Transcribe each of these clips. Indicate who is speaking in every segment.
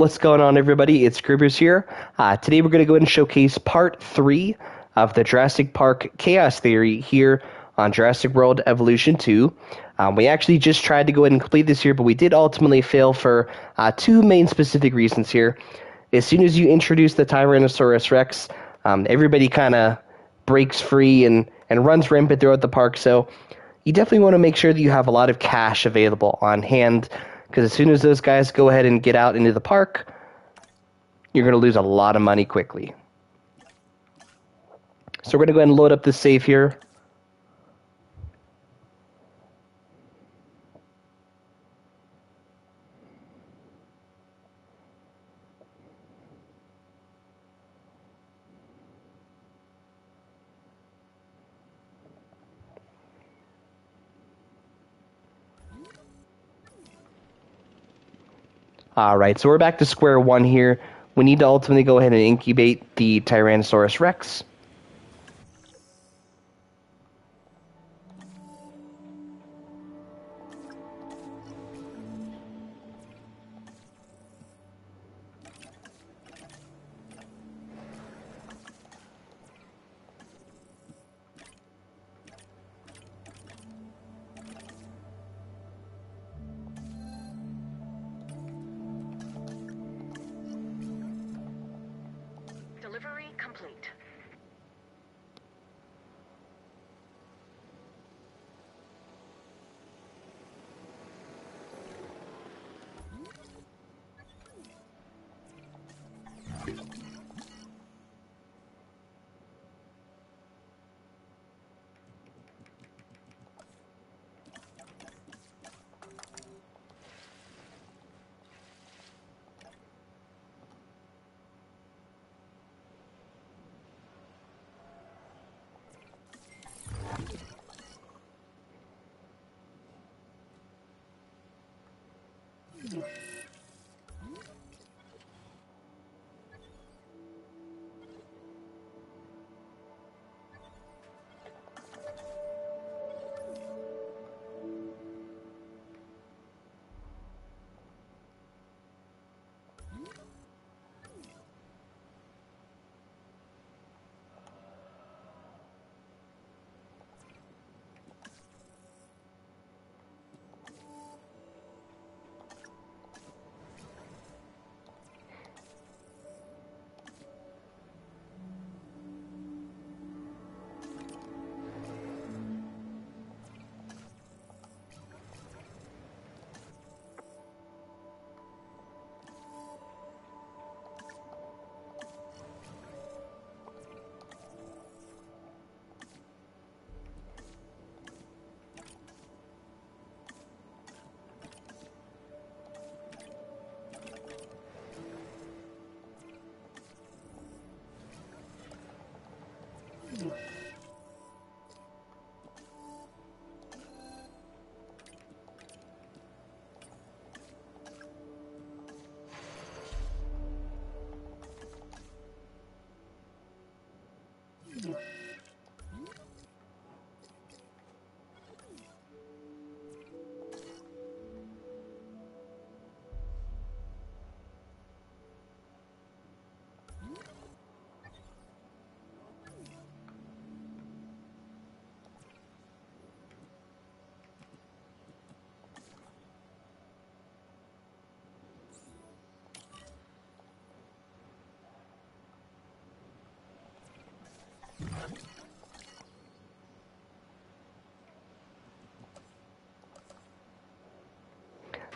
Speaker 1: What's going on, everybody? It's Gribbers here. Today we're going to go ahead and showcase part 3 of the Jurassic Park Chaos Theory here on Jurassic World Evolution 2. We actually just tried to go ahead and complete this here, but we did ultimately fail for two main specific reasons here. As soon as you introduce the Tyrannosaurus Rex, everybody kind of breaks free and runs rampant throughout the park, so you definitely want to make sure that you have a lot of cash available on hand, because as soon as those guys go ahead and get out into the park, you're going to lose a lot of money quickly. So we're going to go ahead and load up this save here. Alright, so we're back to square one here. We need to ultimately go ahead and incubate the Tyrannosaurus Rex.
Speaker 2: Delivery complete.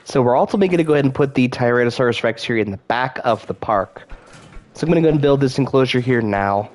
Speaker 1: So we're ultimately going to go ahead and put the Tyrannosaurus Rex here in the back of the park. So I'm going to go ahead and build this enclosure here now.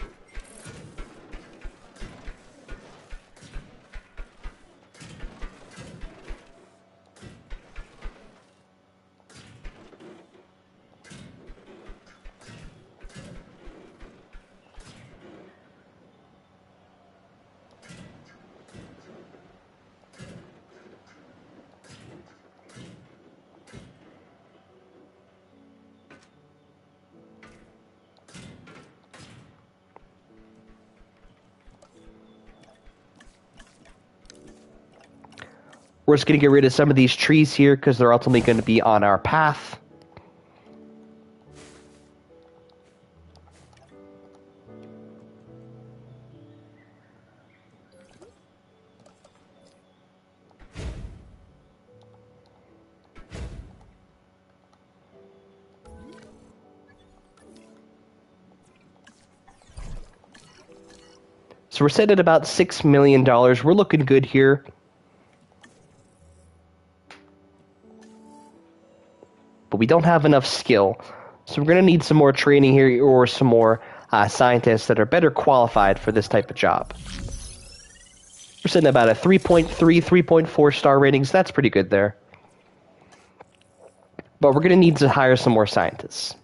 Speaker 1: We're just going to get rid of some of these trees here because they're ultimately going to be on our path. So we're set at about $6 million. We're looking good here. But we don't have enough skill. So we're going to need some more training here or some more scientists that are better qualified for this type of job. We're sitting at about a 3.3, 3.4 star ratings. That's pretty good there. But we're going to need to hire some more scientists.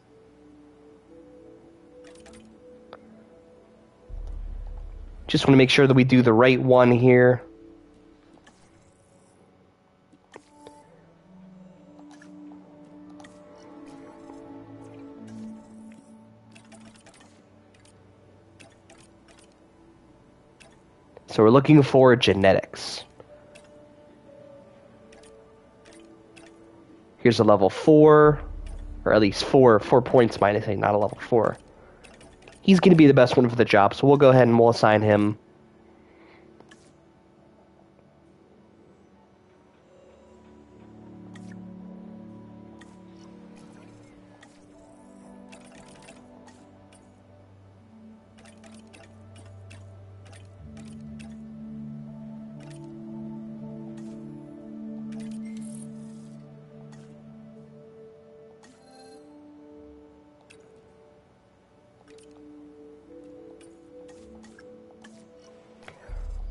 Speaker 1: Just want to make sure that we do the right one here. So we're looking for genetics. Here's a level 4, or at least 4 points minus 8, not a level 4. He's going to be the best one for the job, so we'll go ahead and we'll assign him.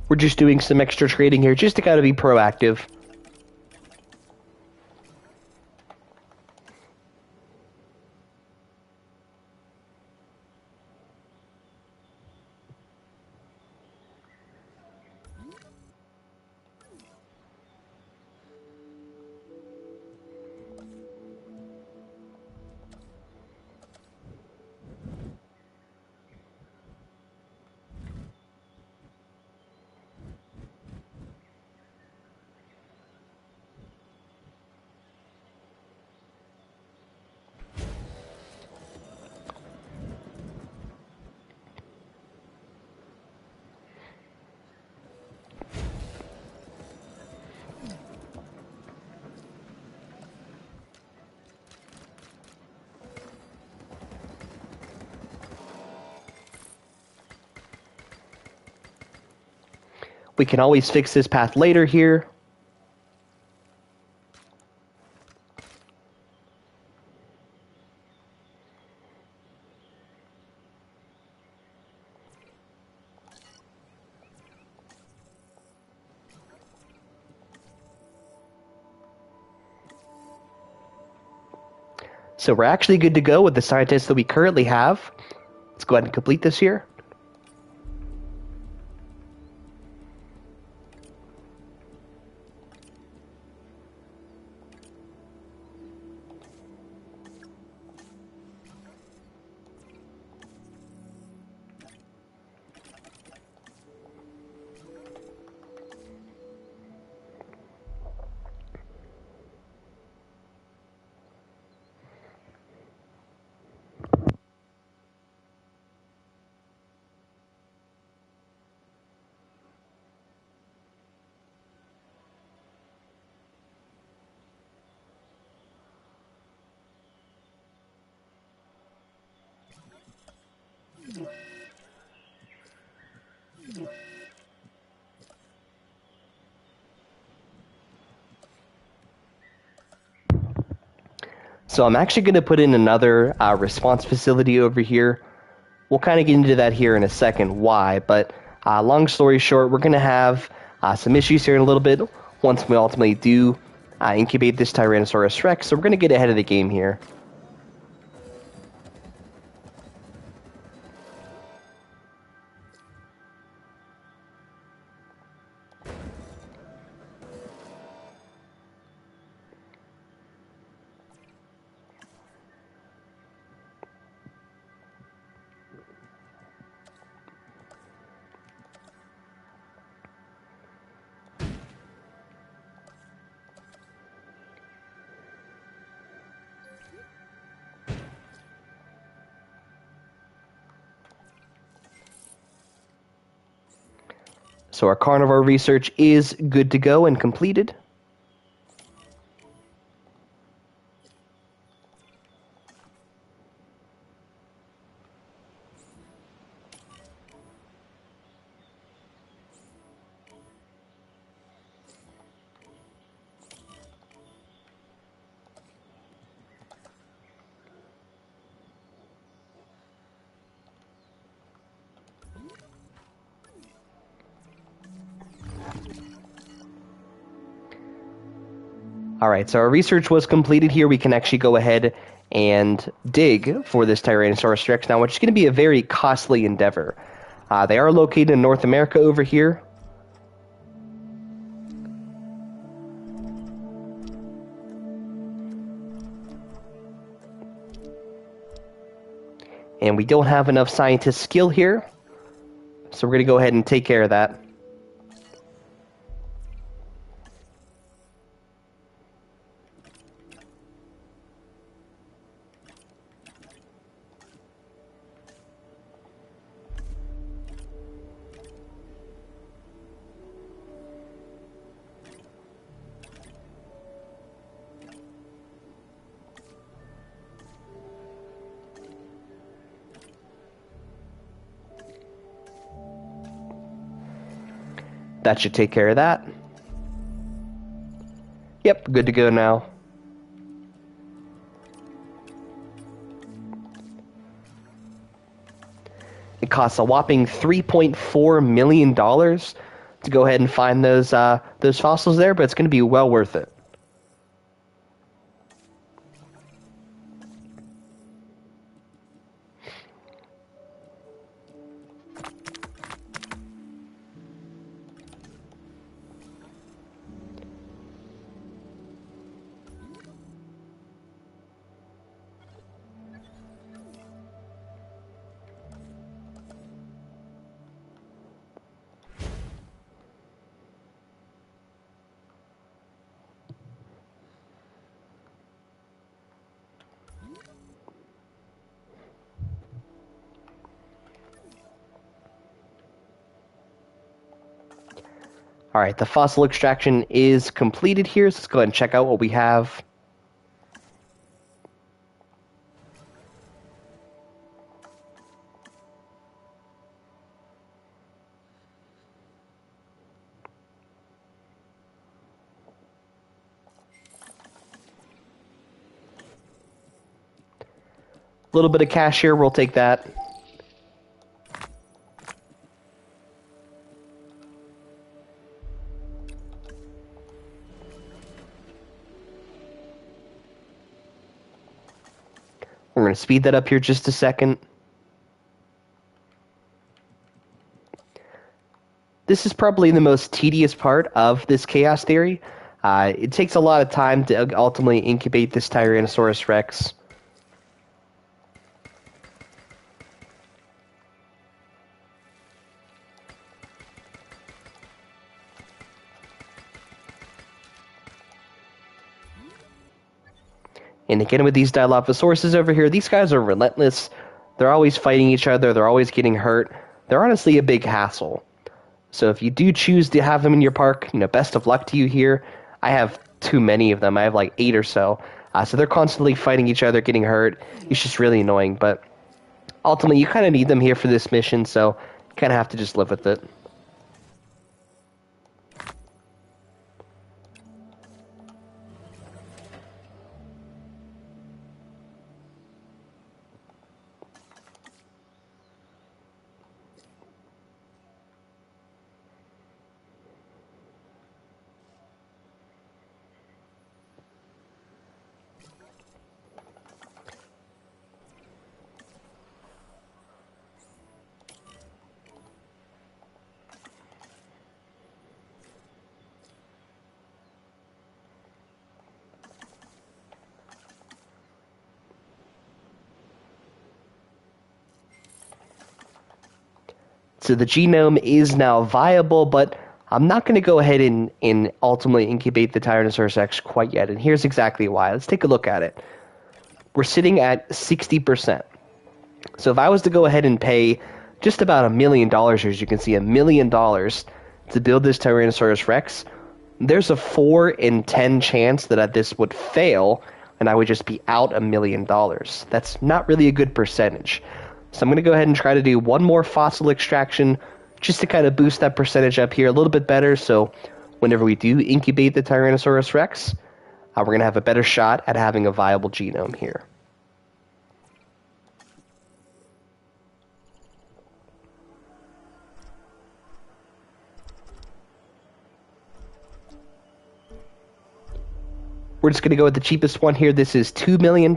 Speaker 1: We're just doing some extra trading here, just to kind of be proactive. We can always fix this path later here. So we're actually good to go with the scientists that we currently have. Let's go ahead and complete this here. So I'm actually going to put in another response facility over here. We'll kind of get into that here in a second, why. But long story short, we're going to have some issues here in a little bit once we ultimately do incubate this Tyrannosaurus Rex. So we're going to get ahead of the game here. So our carnivore research is good to go and completed. All right, so our research was completed here. We can actually go ahead and dig for this Tyrannosaurus Rex now, which is going to be a very costly endeavor. They are located in North America over here. And we don't have enough scientist skill here, so we're going to go ahead and take care of that. That should take care of that. Yep, good to go now. It costs a whopping $3.4 million to go ahead and find those fossils there, but it's going to be well worth it. All right, the fossil extraction is completed here, so let's go ahead and check out what we have. A little bit of cash here, we'll take that. We're going to speed that up here just a second. This is probably the most tedious part of this chaos theory. It takes a lot of time to ultimately incubate this Tyrannosaurus Rex. And again, with these Dilophosaurus over here, these guys are relentless. They're always fighting each other. They're always getting hurt. They're honestly a big hassle. So if you do choose to have them in your park, best of luck to you here. I have too many of them. I have like 8 or so. So they're constantly fighting each other, getting hurt. It's just really annoying. But ultimately, you kind of need them here for this mission, so you kind of have to just live with it. So the genome is now viable, but I'm not going to go ahead and ultimately incubate the Tyrannosaurus Rex quite yet. And here's exactly why. Let's take a look at it. We're sitting at 60%. So if I was to go ahead and pay just about $1 million, as you can see, $1 million to build this Tyrannosaurus Rex, there's a 4 in 10 chance that this would fail, and I would just be out $1 million. That's not really a good percentage. So I'm going to go ahead and try to do one more fossil extraction just to kind of boost that percentage up here a little bit better. So whenever we do incubate the Tyrannosaurus Rex, we're going to have a better shot at having a viable genome here. We're just going to go with the cheapest one here. This is $2 million.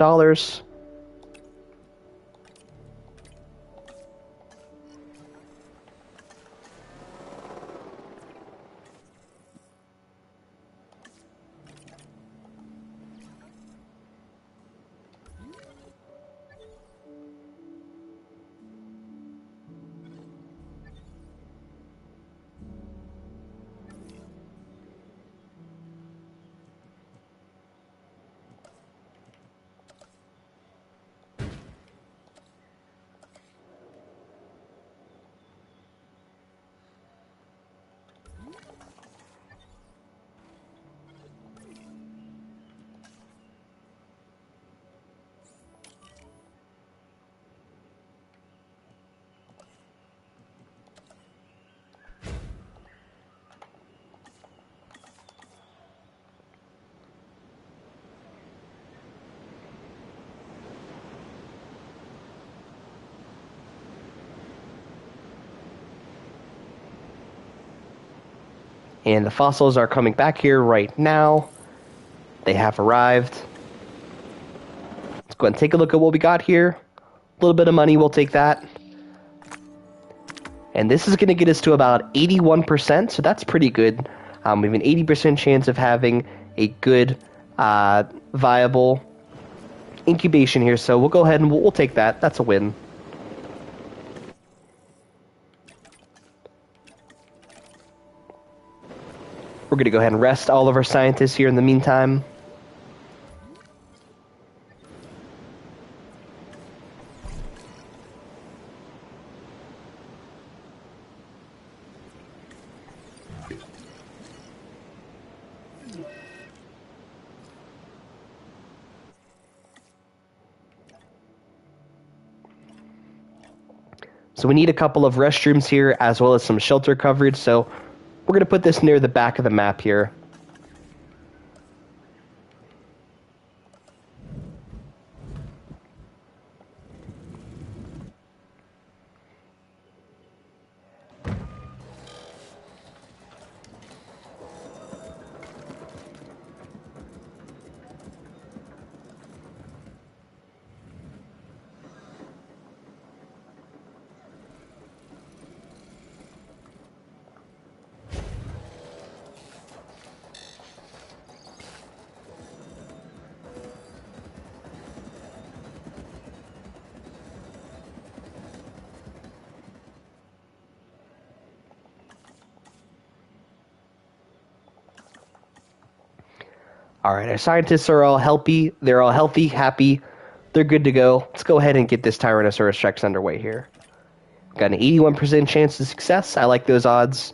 Speaker 1: And the fossils are coming back here right now. They have arrived. Let's go ahead and take a look at what we got here. A little bit of money, we'll take that. And this is going to get us to about 81%, so that's pretty good. We have an 80% chance of having a good, viable incubation here, so we'll go ahead and we'll take that. That's a win. We're going to go ahead and rest all of our scientists here in the meantime. So we need a couple of restrooms here as well as some shelter coverage, so we're going to put this near the back of the map here. All right, our scientists are all healthy. They're all healthy, happy. They're good to go. Let's go ahead and get this Tyrannosaurus Rex underway here. Got an 81% chance of success. I like those odds.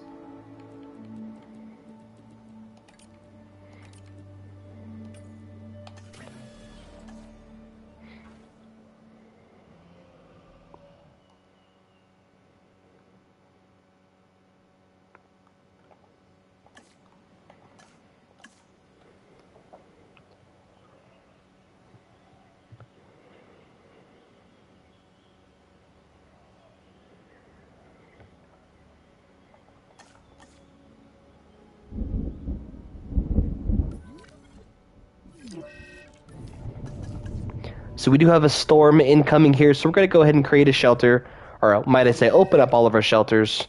Speaker 1: So we do have a storm incoming here, so we're going to go ahead and create a shelter, or might I say open up all of our shelters,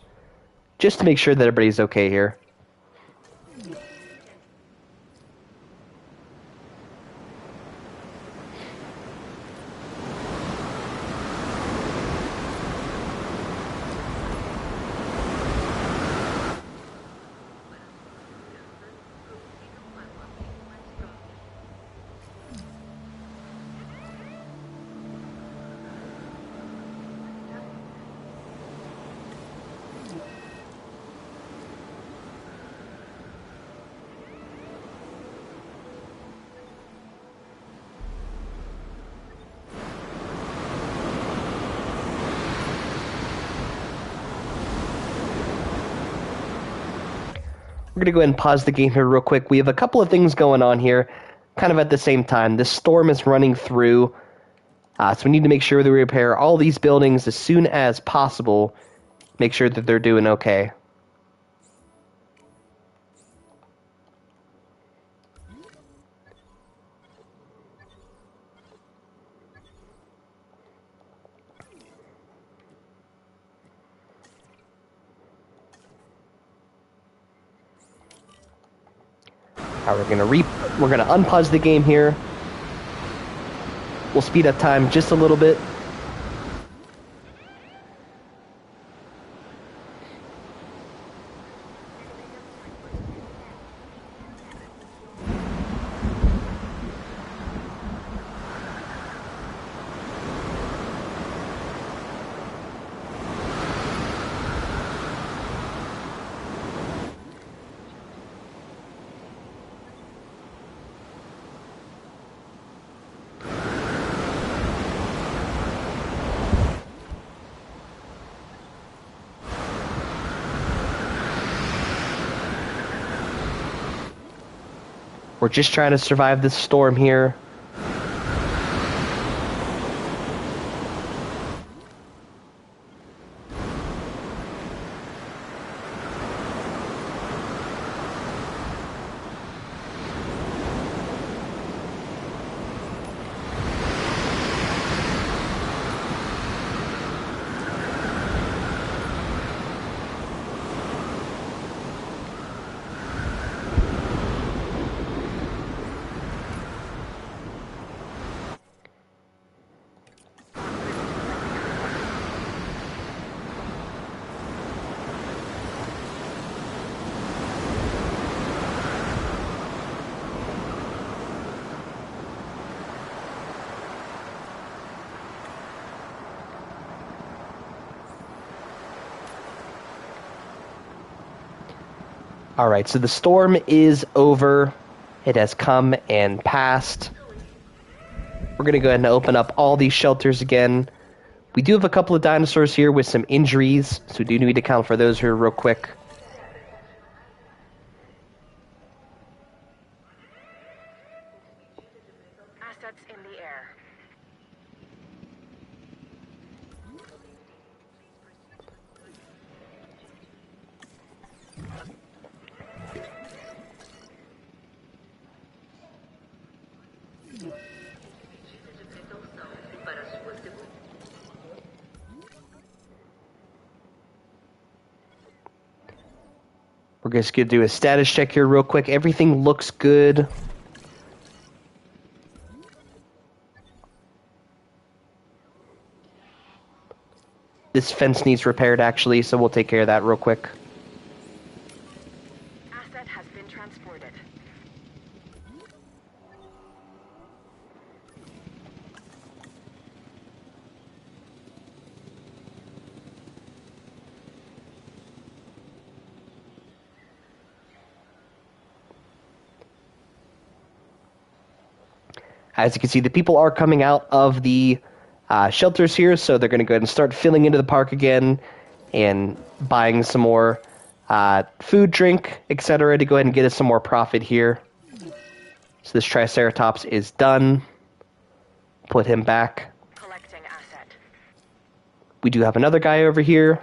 Speaker 1: just to make sure that everybody's okay here. We're going to go ahead and pause the game here real quick. We have a couple of things going on here, kind of at the same time. This storm is running through, so we need to make sure that we repair all these buildings as soon as possible. Make sure that they're doing okay. We're gonna unpause the game here. We'll speed up time just a little bit. We're just trying to survive this storm here. Alright, so the storm is over. It has come and passed. We're going to go ahead and open up all these shelters again. We do have a couple of dinosaurs here with some injuries, so we do need to account for those here real quick.
Speaker 2: Assets in the air.
Speaker 1: We're just going to do a status check here real quick. Everything looks good. This fence needs repaired, actually, so we'll take care of that real quick.
Speaker 2: Asset has been transported.
Speaker 1: As you can see, the people are coming out of the shelters here, so they're going to go ahead and start filling into the park again and buying some more food, drink, etc. to go ahead and get us some more profit here. So this Triceratops is done. Put him back.
Speaker 2: Collecting asset.
Speaker 1: We do have another guy over here.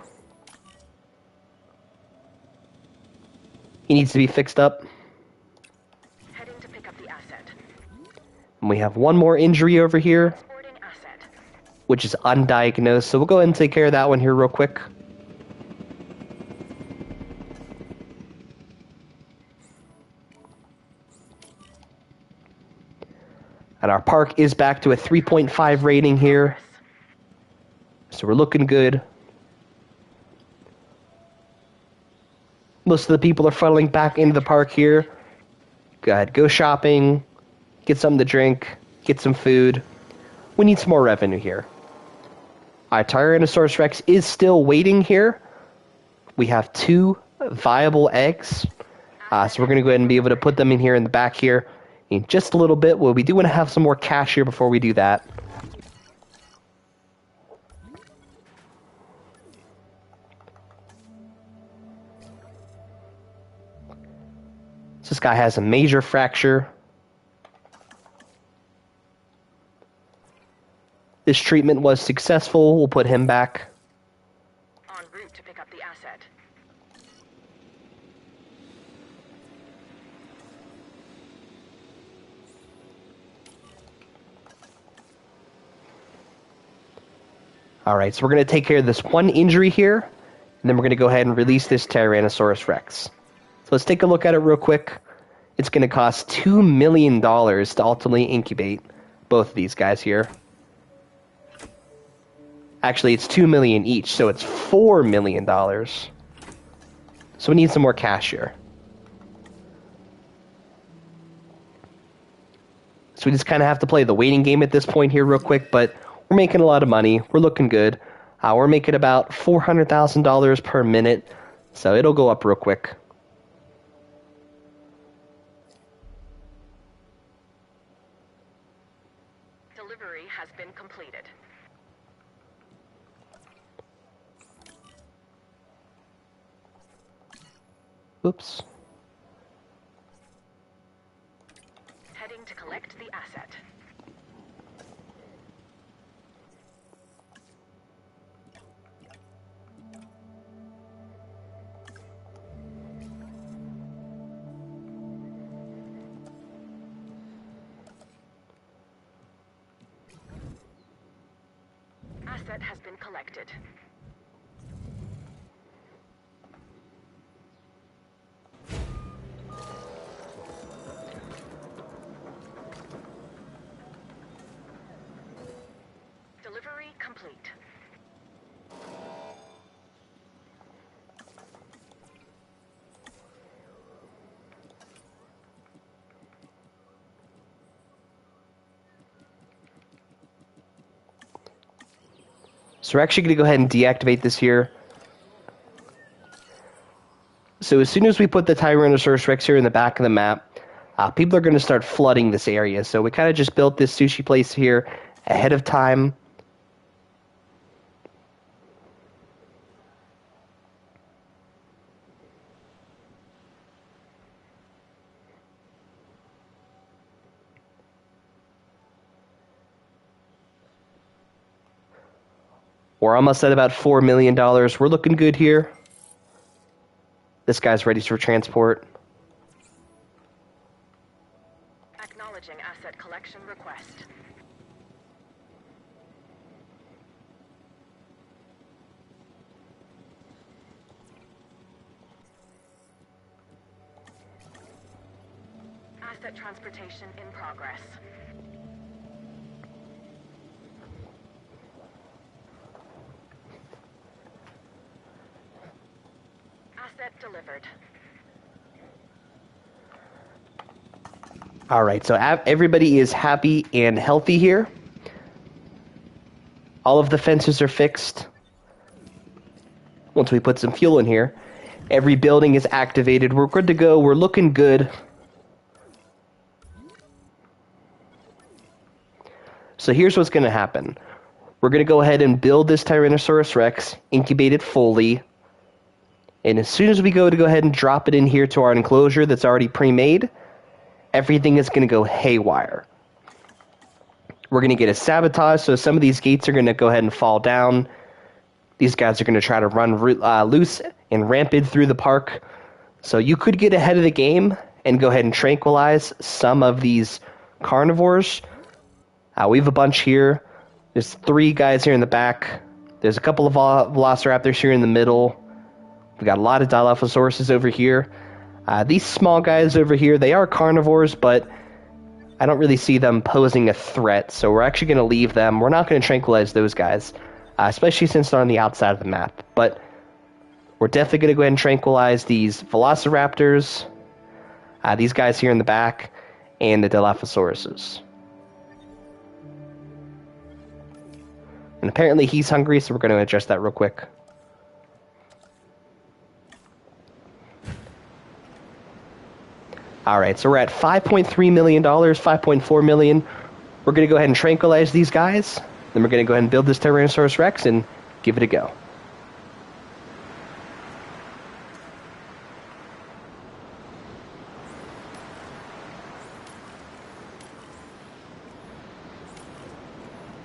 Speaker 1: He needs to be fixed up.
Speaker 2: Heading to pick up the asset.
Speaker 1: And we have one more injury over here,
Speaker 2: Transporting asset.
Speaker 1: which is undiagnosed. So we'll go ahead and take care of that one here real quick. And our park is back to a 3.5 rating here. So we're looking good. Most of the people are funneling back into the park here. Go ahead, go shopping, get something to drink, get some food. We need some more revenue here. Our Tyrannosaurus Rex is still waiting here. We have 2 viable eggs. So we're going to go ahead and be able to put them in here in the back here in just a little bit. Well, we do want to have some more cash here before we do that. So this guy has a major fracture. This treatment was successful. We'll put him back.
Speaker 2: En route to pick up the asset.
Speaker 1: Alright, so we're going to take care of this one injury here, and then we're going to go ahead and release this Tyrannosaurus Rex. So let's take a look at it real quick. It's going to cost $2 million to ultimately incubate both of these guys here. Actually, it's $2 million each, so it's $4 million. So we need some more cash here. So we just kind of have to play the waiting game at this point here real quick, but we're making a lot of money. We're looking good. We're making about $400,000 per minute, so it'll go up real quick.
Speaker 2: Delivery has been completed.
Speaker 1: Oops.
Speaker 2: Heading to collect the asset. Asset has been collected. Delivery complete.
Speaker 1: So we're actually going to go ahead and deactivate this here. So as soon as we put the Tyrannosaurus Rex here in the back of the map, people are going to start flooding this area. So we kind of just built this sushi place here ahead of time. We're almost at about $4 million. We're looking good here. This guy's ready for transport.
Speaker 2: Acknowledging asset collection request. Asset transportation in progress. Asset delivered.
Speaker 1: All right, so everybody is happy and healthy here. All of the fences are fixed. Once we put some fuel in here, every building is activated. We're good to go. We're looking good. So here's what's going to happen. We're going to go ahead and build this Tyrannosaurus Rex, incubate it fully. And as soon as we go ahead and drop it in here to our enclosure that's already pre-made, everything is going to go haywire. We're going to get a sabotage, so some of these gates are going to go ahead and fall down. These guys are going to try to run loose and rampant through the park. So you could get ahead of the game and go ahead and tranquilize some of these carnivores. We have a bunch here. There's 3 guys here in the back. There's a couple of velociraptors here in the middle. We got a lot of Dilophosaurus over here. These small guys over here, they are carnivores, but I don't really see them posing a threat, so we're actually going to leave them. We're not going to tranquilize those guys, especially since they're on the outside of the map. But we're definitely going to go ahead and tranquilize these velociraptors, these guys here in the back, and the Dilophosauruses. And apparently he's hungry, so we're going to adjust that real quick. Alright, so we're at $5.3 million, $5.4 million. We're going to go ahead and tranquilize these guys. Then we're going to go ahead and build this Tyrannosaurus Rex and give it a go.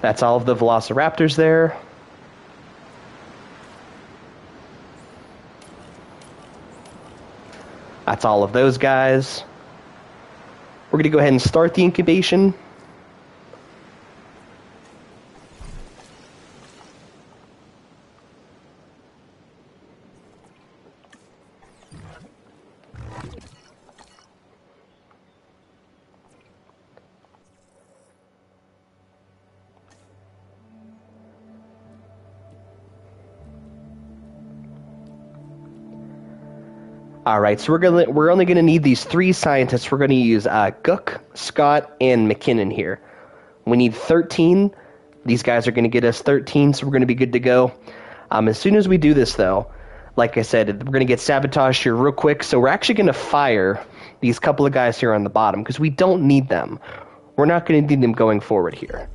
Speaker 1: That's all of the velociraptors there. That's all of those guys. We're going to go ahead and start the incubation. All right, so we're only gonna need these 3 scientists. We're gonna use Gook, Scott, and McKinnon here. We need 13. These guys are gonna get us 13, so we're gonna be good to go. As soon as we do this, though, like I said, we're gonna get sabotaged here real quick. So we're actually gonna fire these couple of guys here on the bottom because we don't need them. We're not gonna need them going forward here.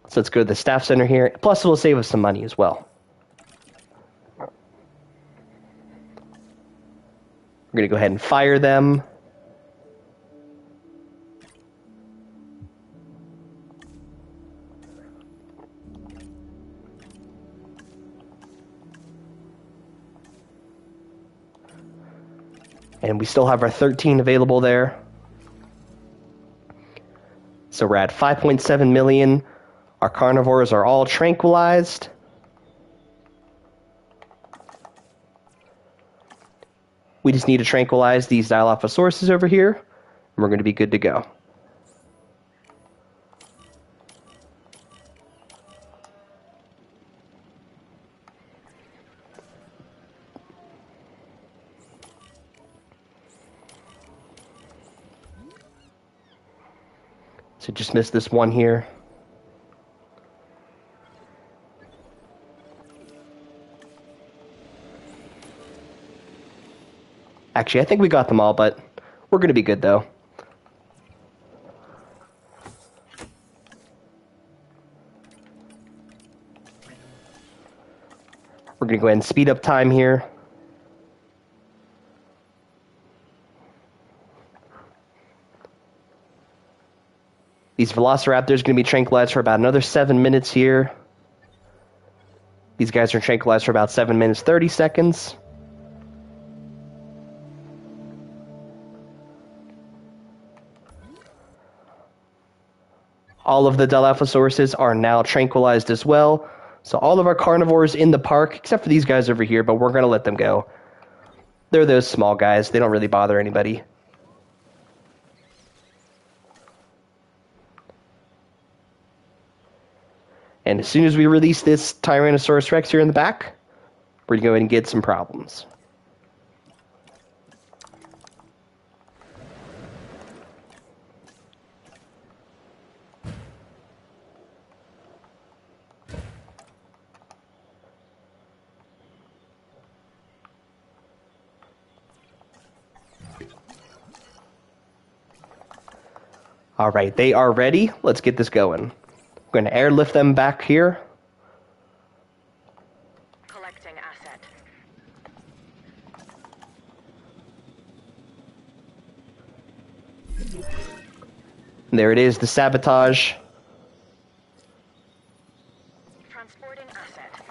Speaker 1: So let's go to the staff center here. Plus, it will save us some money as well. We're going to go ahead and fire them. And we still have our 13 available there. So we're at 5.7 million. Our carnivores are all tranquilized. We just need to tranquilize these dial alpha sources over here, and we're going to be good to go. So just missed this one here. Actually, I think we got them all, but we're going to be good, though. We're going to go ahead and speed up time here. These velociraptors are going to be tranquilized for about another 7 minutes here. These guys are tranquilized for about 7 minutes, 30 seconds. All of the Dilophosaurus are now tranquilized as well. So all of our carnivores in the park, except for these guys over here, but we're going to let them go. They're those small guys. They don't really bother anybody. And as soon as we release this Tyrannosaurus Rex here in the back, we're going to go ahead and get some problems. All right, they are ready. Let's get this going. We're going to airlift them back here.
Speaker 2: Collecting asset.
Speaker 1: There it is, the sabotage.
Speaker 2: Transporting asset.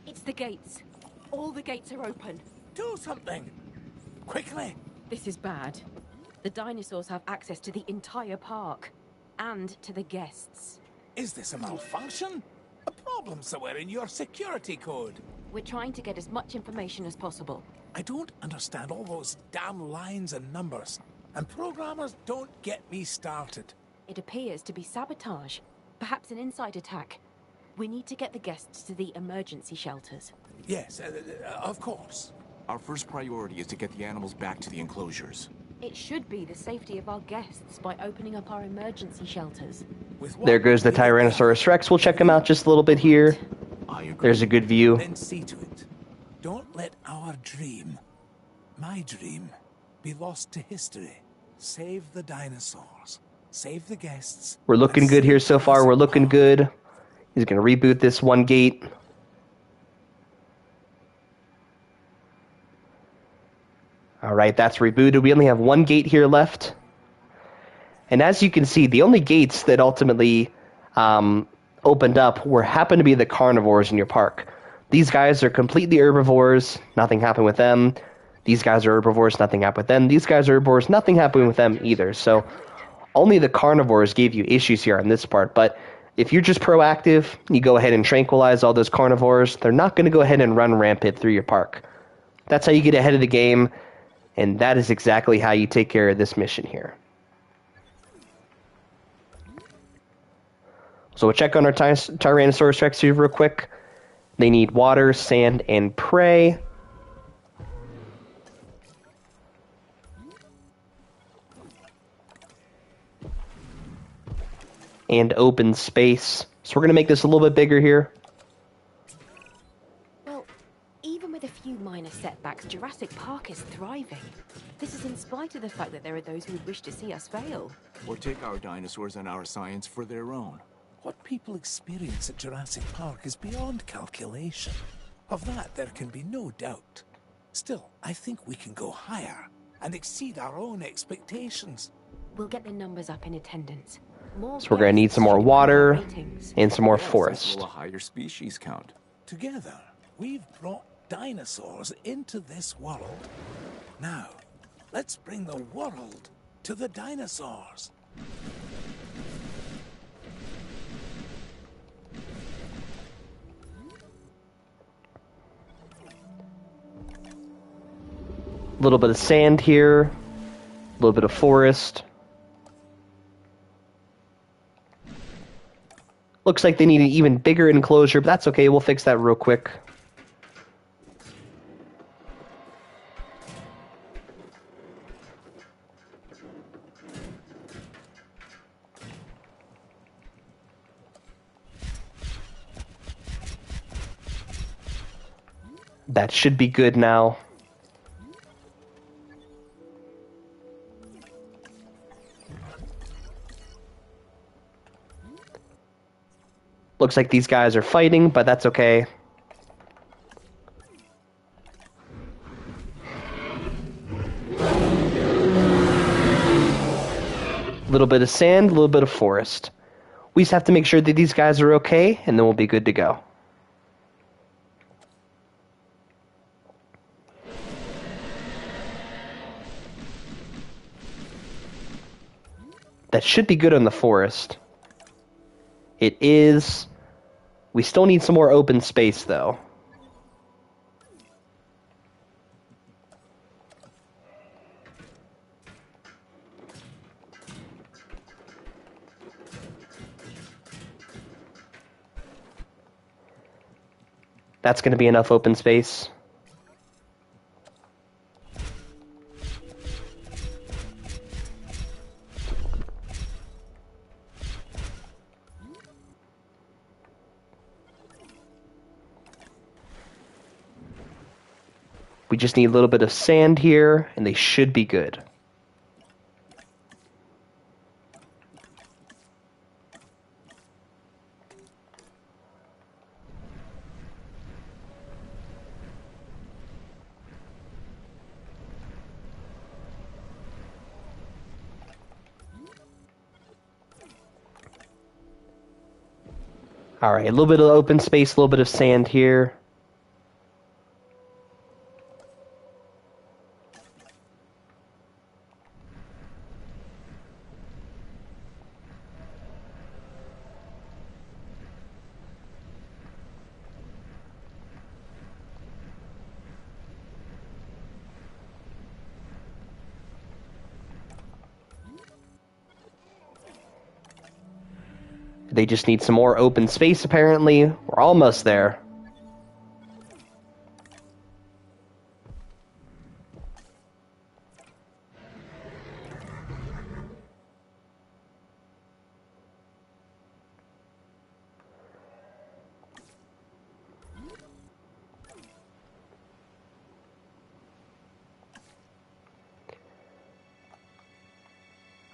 Speaker 3: It's the gates. All the gates are open.
Speaker 4: Do something! Quickly!
Speaker 3: This is bad. The dinosaurs have access to the entire park. And to the guests.
Speaker 4: Is this a malfunction? A problem somewhere in your security code?
Speaker 3: We're trying to get as much information as possible.
Speaker 4: I don't understand all those damn lines and numbers. And programmers don't get me started.
Speaker 3: It appears to be sabotage. Perhaps an inside attack. We need to get the guests to the emergency shelters.
Speaker 4: Yes, of course.
Speaker 5: Our first priority is to get the animals back to the enclosures.
Speaker 3: It should be the safety of our guests by opening up our emergency shelters.
Speaker 1: There goes the Tyrannosaurus Rex. We'll check him out just a little bit here.
Speaker 5: I agree.
Speaker 1: There's a good view.
Speaker 4: Then see to it. Don't let our dream, my dream, be lost to history. Save the dinosaurs. Save the guests.
Speaker 1: We're looking good here so far. We're looking good. He's going to reboot this one gate. All right, that's rebooted. We only have one gate here left. And as you can see, the only gates that ultimately opened up happened to be the carnivores in your park. These guys are completely herbivores. Nothing happened with them. These guys are herbivores. Nothing happened with them. These guys are herbivores. Nothing happened with them either. So only the carnivores gave you issues here on this part. But if you're just proactive, you go ahead and tranquilize all those carnivores. They're not going to go ahead and run rampant through your park. That's how you get ahead of the game. And that is exactly how you take care of this mission here. So we'll check on our Tyrannosaurus Rex here real quick. They need water, sand, and prey. And open space. So we're going to make this a little bit bigger here.
Speaker 3: Well, even with a few minor setbacks, Jurassic Park is thriving. This is in spite of the fact that there are those who would wish to see us fail.
Speaker 5: Or take our dinosaurs and our science for their own.
Speaker 4: What people experience at Jurassic Park is beyond calculation. Of that, there can be no doubt. Still, I think we can go higher and exceed our own expectations.
Speaker 3: We'll get the numbers up in attendance. More
Speaker 1: So we're going to need some more water and some more
Speaker 5: Yes,
Speaker 1: forest.
Speaker 5: as well a higher species count.
Speaker 4: Together, we've brought dinosaurs into this world. Now, let's bring the world to the dinosaurs.
Speaker 1: A little bit of sand here. A little bit of forest. Looks like they need an even bigger enclosure, but that's okay. We'll fix that real quick. That should be good now. Looks like these guys are fighting, but that's okay. A little bit of sand, a little bit of forest. We just have to make sure that these guys are okay, and then we'll be good to go. That should be good on the forest. It is. We still need some more open space, though. That's going to be enough open space. We just need a little bit of sand here, and they should be good. All right, a little bit of open space, a little bit of sand here. They just need some more open space, apparently. We're almost there.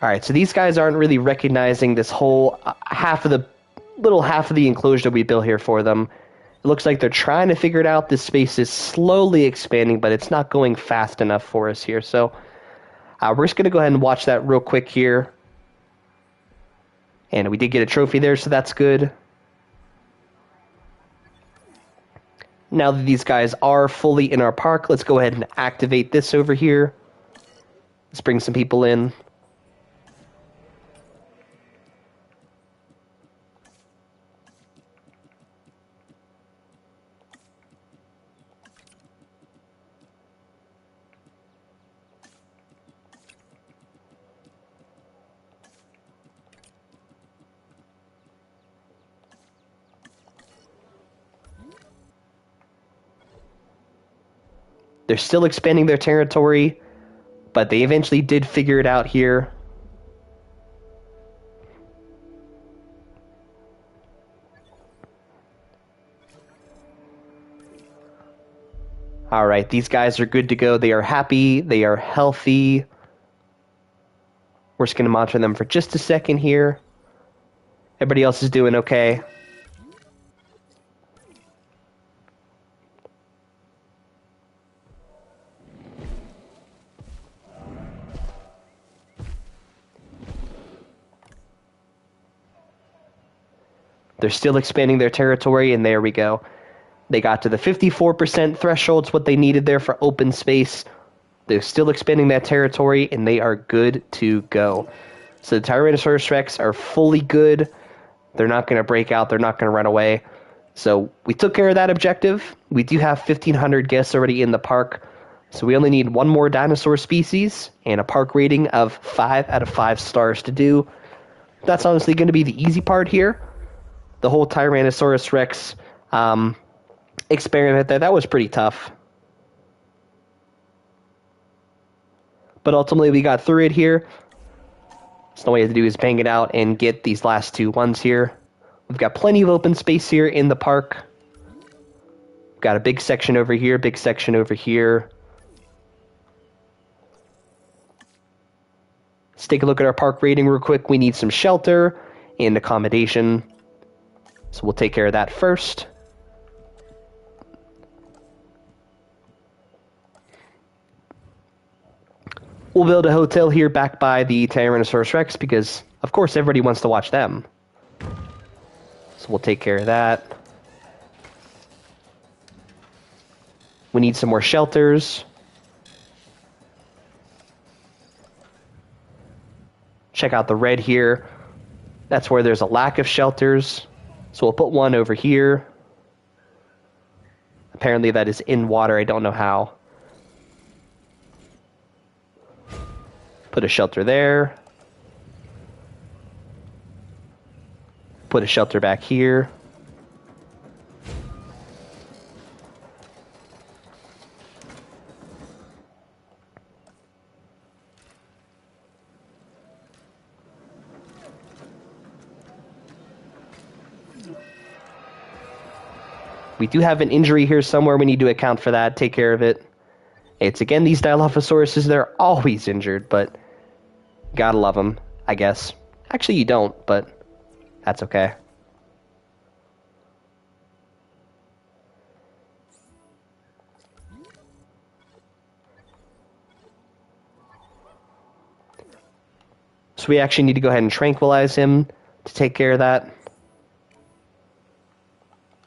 Speaker 1: All right, so these guys aren't really recognizing this whole half of the enclosure that we built here for them. It looks like they're trying to figure it out. This space is slowly expanding, but it's not going fast enough for us here. So we're just going to go ahead and watch that real quick here. And we did get a trophy there, so that's good. Now that these guys are fully in our park, let's go ahead and activate this over here. Let's bring some people in. They're still expanding their territory, but they eventually did figure it out here. All right, these guys are good to go. They are happy. They are healthy. We're just going to monitor them for just a second here. Everybody else is doing okay. They're still expanding their territory, and there we go. They got to the 54% threshold, what they needed there for open space. They're still expanding that territory, and they are good to go. So the Tyrannosaurus Rex are fully good. They're not going to break out. They're not going to run away. So we took care of that objective. We do have 1,500 guests already in the park. So we only need one more dinosaur species and a park rating of 5 out of 5 stars to do. That's honestly going to be the easy part here. The whole Tyrannosaurus Rex experiment there, that was pretty tough. But ultimately we got through it here. So all we have to do is bang it out and get these last two ones here. We've got plenty of open space here in the park. We've got a big section over here, big section over here. Let's take a look at our park rating real quick. We need some shelter and accommodation. So we'll take care of that first. We'll build a hotel here back by the Tyrannosaurus Rex because, of course, everybody wants to watch them. So we'll take care of that. We need some more shelters. Check out the red here. That's where there's a lack of shelters. So we'll put one over here. Apparently that is in water. I don't know how. Put a shelter there. Put a shelter back here. We do have an injury here somewhere. We need to account for that. Take care of it. It's, again, these Dilophosauruses, they're always injured, but gotta love them, I guess. Actually, you don't, but that's okay. So we actually need to go ahead and tranquilize him to take care of that.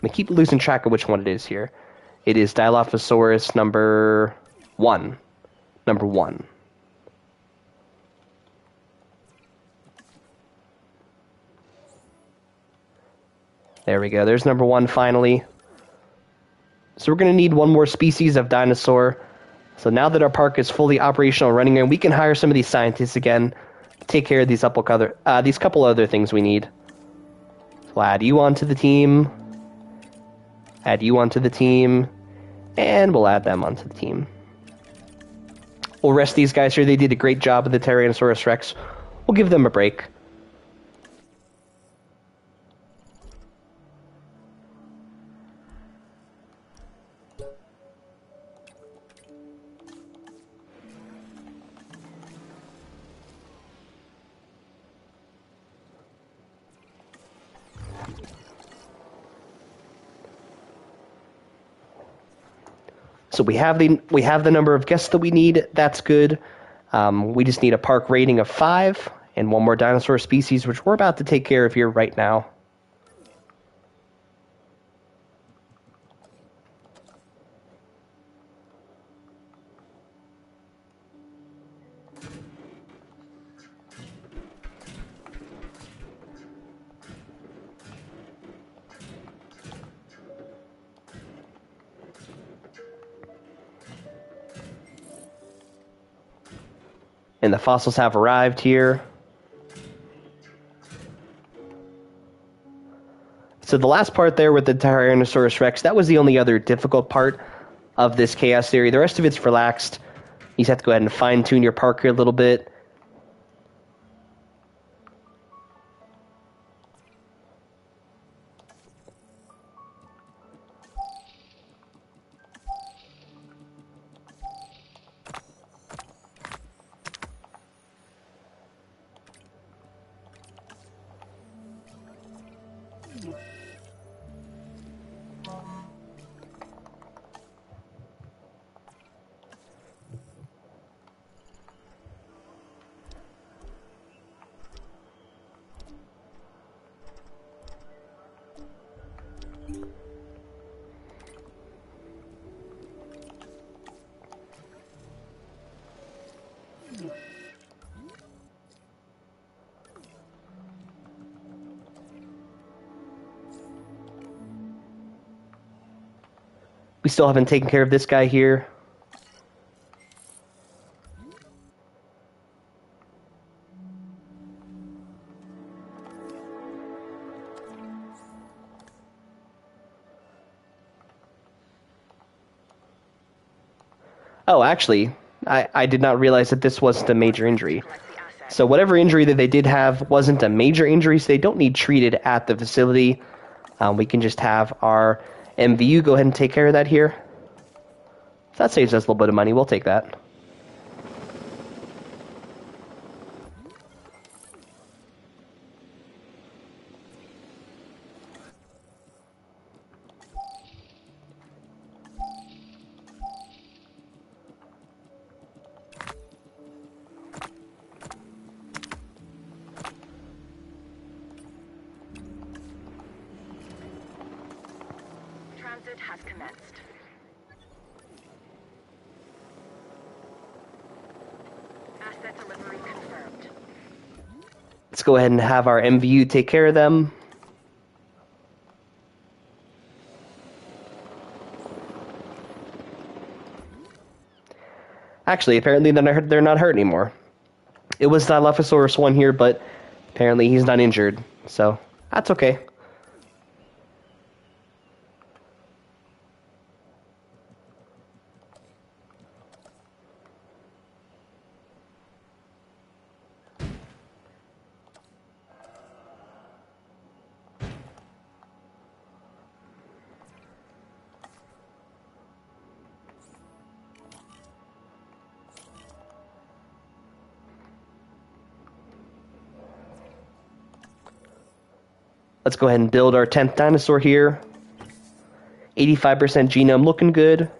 Speaker 1: I keep losing track of which one it is here. It is Dilophosaurus number 1. Number 1. There we go. There's number 1 finally. So we're going to need one more species of dinosaur. So now that our park is fully operational and running, and we can hire some of these scientists again to take care of these couple other things we need. So we'll add you onto the team. Add you onto the team. And we'll add them onto the team. We'll rest these guys here. They did a great job with the Tyrannosaurus Rex. We'll give them a break. So we have the number of guests that we need. That's good. We just need a park rating of 5 and one more dinosaur species, which we're about to take care of here right now. And the fossils have arrived here. So the last part there with the Tyrannosaurus Rex, that was the only other difficult part. of this chaos theory. The rest of it's relaxed. You just have to go ahead and fine-tune your Parker a little bit. We still haven't taken care of this guy here. Oh, actually, I did not realize that this wasn't a major injury. So whatever injury that they did have wasn't a major injury, so they don't need treated at the facility. We can just have our MVU go ahead and take care of that here. If that saves us a little bit of money, we'll take that.
Speaker 2: Transit has commenced. Asset delivery confirmed.
Speaker 1: Let's go ahead and have our MVU take care of them. Actually, apparently they're not hurt anymore. It was Dilophosaurus 1 here, but apparently he's not injured, so that's okay. Let's go ahead and build our 10th dinosaur here. 85% genome looking good.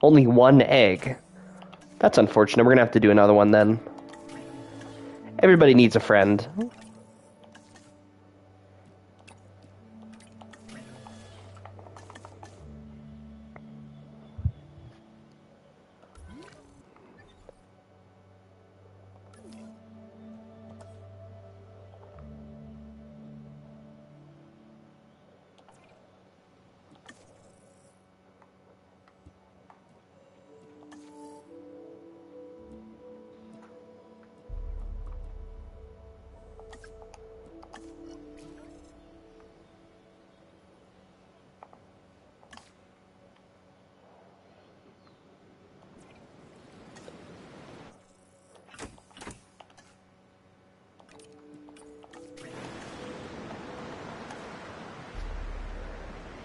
Speaker 1: Only one egg. That's unfortunate. We're going to have to do another one then. Everybody needs a friend.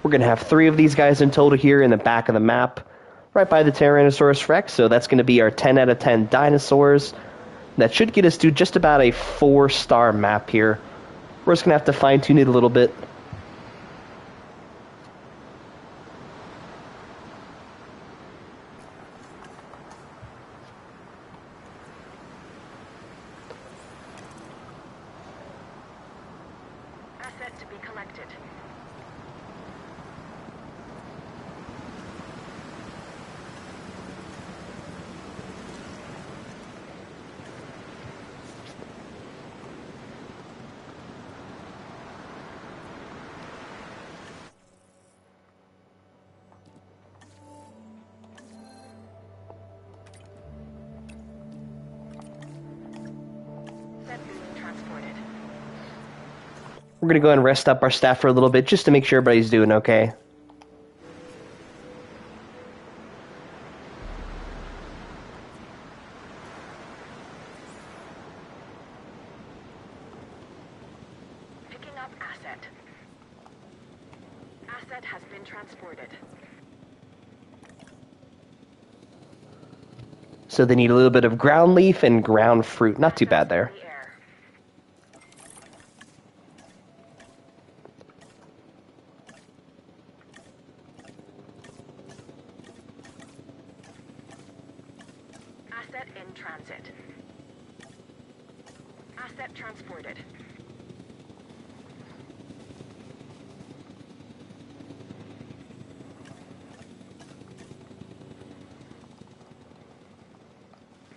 Speaker 1: We're going to have 3 of these guys in total here in the back of the map, right by the Tyrannosaurus Rex, so that's going to be our 10 out of 10 dinosaurs. That should get us to just about a 4-star map here. We're just going to have to fine-tune it a little bit.
Speaker 2: Asset to be collected.
Speaker 1: We're going to go and rest up our staff for a little bit just to make sure everybody's doing okay.
Speaker 2: Picking up asset. Asset has been transported.
Speaker 1: So they need a little bit of ground leaf and ground fruit. Not too bad there.
Speaker 2: The air. Asset in transit. Asset transported.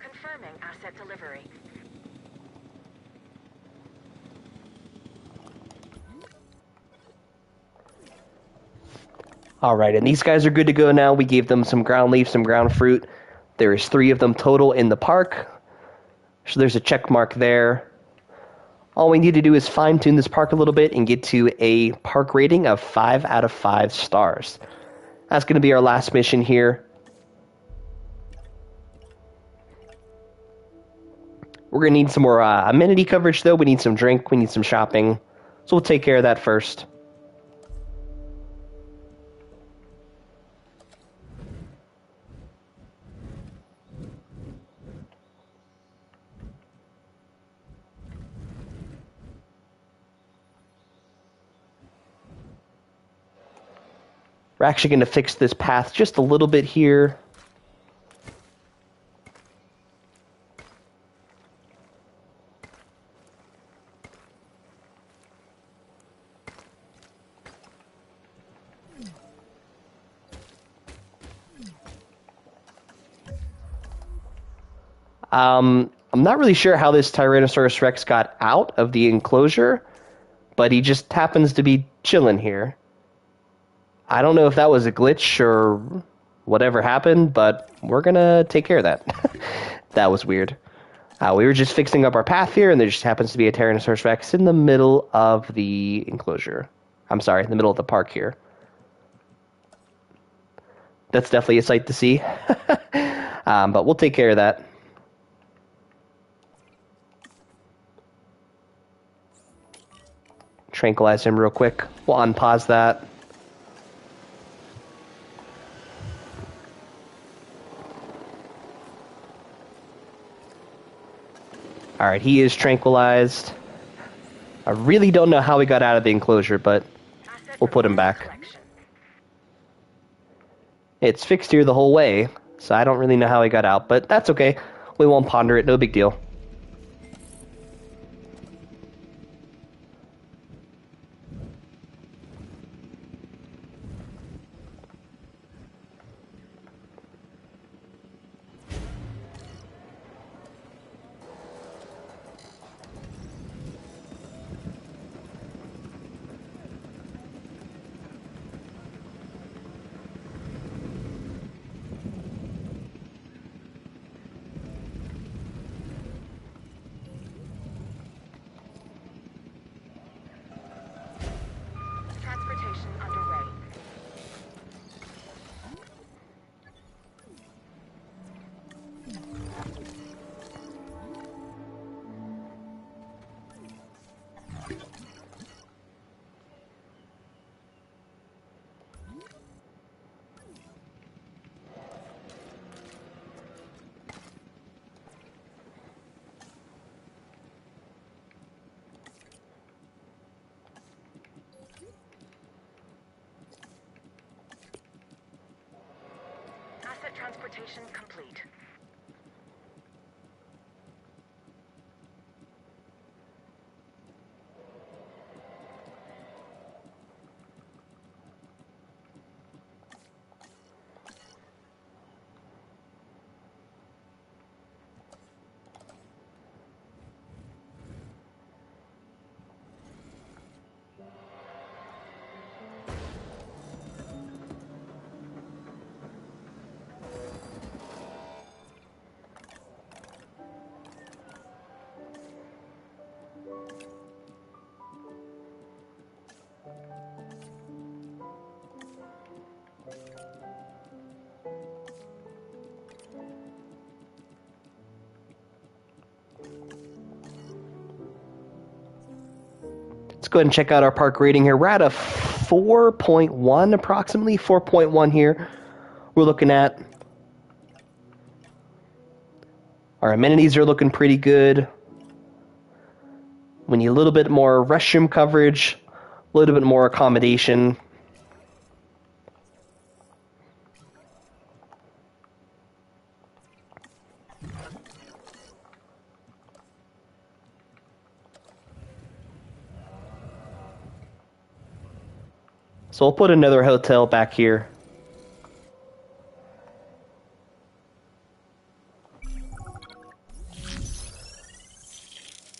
Speaker 2: Confirming asset delivery.
Speaker 1: Alright, and these guys are good to go now. We gave them some ground leaf, some ground fruit. There is 3 of them total in the park. So there's a check mark there. All we need to do is fine-tune this park a little bit and get to a park rating of 5 out of 5 stars. That's going to be our last mission here. We're going to need some more amenity coverage, though. We need some drink. We need some shopping. So we'll take care of that first. We're actually going to fix this path just a little bit here. I'm not really sure how this Tyrannosaurus Rex got out of the enclosure, but he just happens to be chilling here. I don't know if that was a glitch or whatever happened, but we're gonna take care of that. That was weird. We were just fixing up our path here, and there just happens to be a Tyrannosaurus Rex in the middle of the enclosure. I'm sorry, in the middle of the park here. That's definitely a sight to see. But we'll take care of that. Tranquilize him real quick. We'll unpause that. Alright, he is tranquilized. I really don't know how he got out of the enclosure, but we'll put him back. It's fixed here the whole way, so I don't really know how he got out, but that's okay. We won't ponder it, no big deal.
Speaker 2: Transportation underway. Asset transportation complete.
Speaker 1: go ahead and check out our park rating here. We're at a 4.1 approximately, 4.1 here. We're looking at. Our amenities are looking pretty good. We need a little bit more restroom coverage, a little bit more accommodation. So we'll put another hotel back here.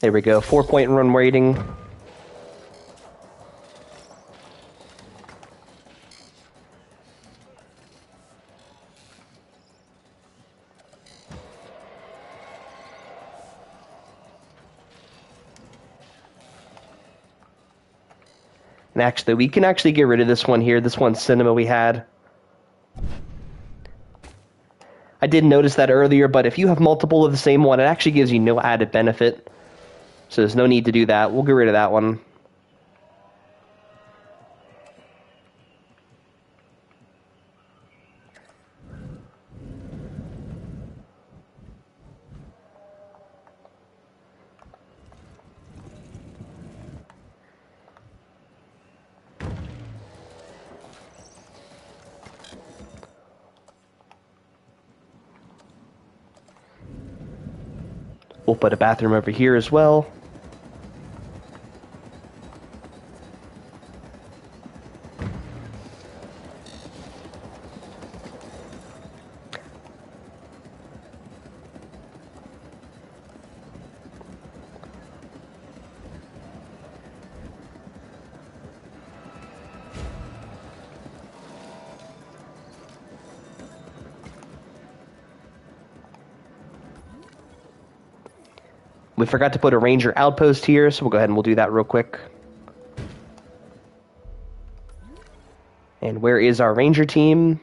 Speaker 1: There we go, 4-point run rating. And actually, we can actually get rid of this one here. This one's cinema we had. I did notice that earlier, but if you have multiple of the same one, it actually gives you no added benefit. So there's no need to do that. We'll get rid of that one. We'll put a bathroom over here as well. We forgot to put a ranger outpost here, so we'll go ahead and we'll do that real quick. And where is our ranger team?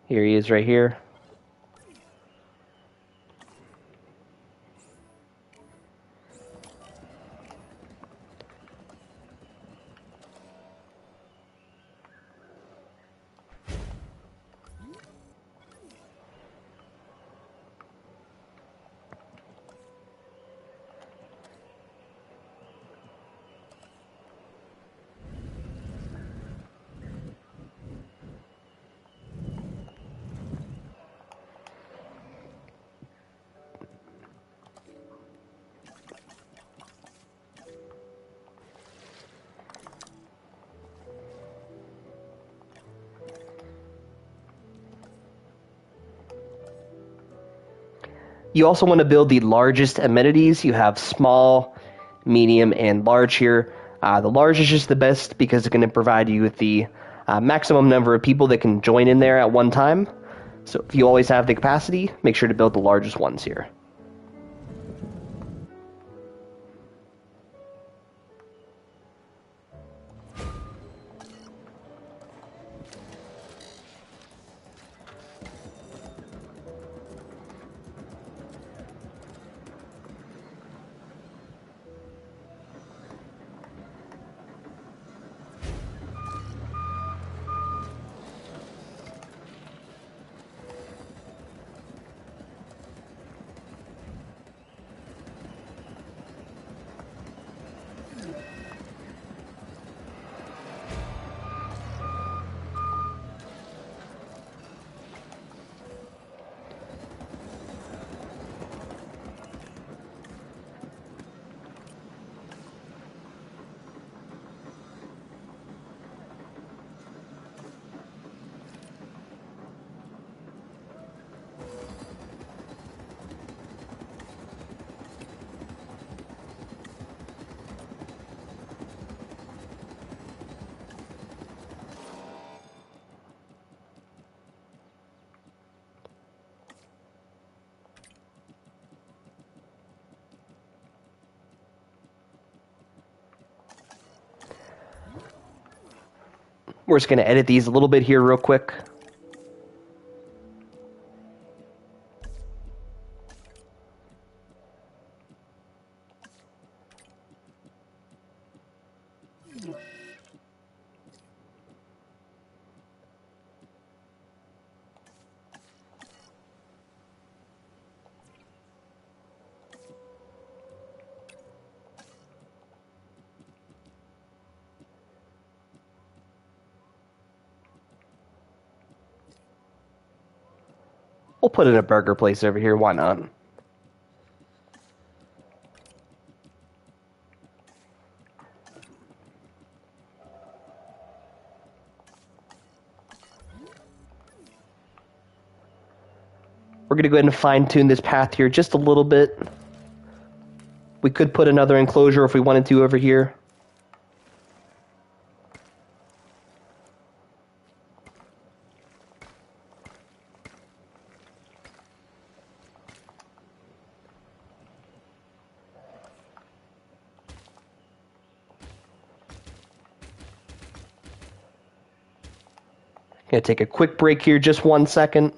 Speaker 1: Here he is right here. You also want to build the largest amenities. You have small, medium, and large here. The large is just the best because it's going to provide you with the maximum number of people that can join in there at one time. So if you always have the capacity, make sure to build the largest ones here. We're just going to edit these a little bit here real quick. We'll put in a burger place over here. Why not? We're going to go ahead and fine-tune this path here just a little bit. We could put another enclosure if we wanted to over here. Gonna take a quick break here, just 1 second.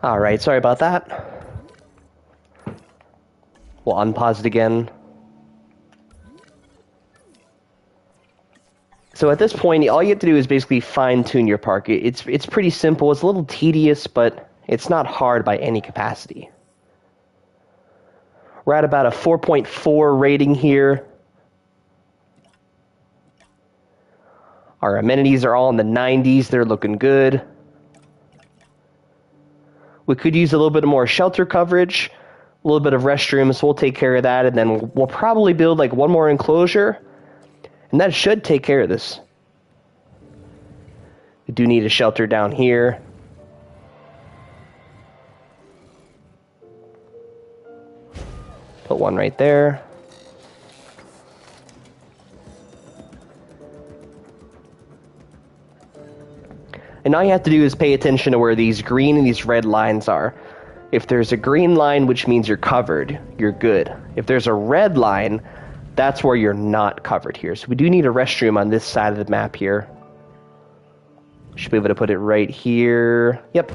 Speaker 1: Alright, sorry about that. We'll unpause it again. So at this point, all you have to do is basically fine-tune your park. It's pretty simple. It's a little tedious, but it's not hard by any capacity. We're at about a 4.4 rating here. Our amenities are all in the 90s. They're looking good. We could use a little bit more shelter coverage, a little bit of restrooms, so we'll take care of that, and then we'll probably build like one more enclosure, and that should take care of this. We do need a shelter down here. Put one right there. And all you have to do is pay attention to where these green and these red lines are. If there's a green line, which means you're covered, you're good. If there's a red line, that's where you're not covered here. So we do need a restroom on this side of the map here. Should be able to put it right here. Yep.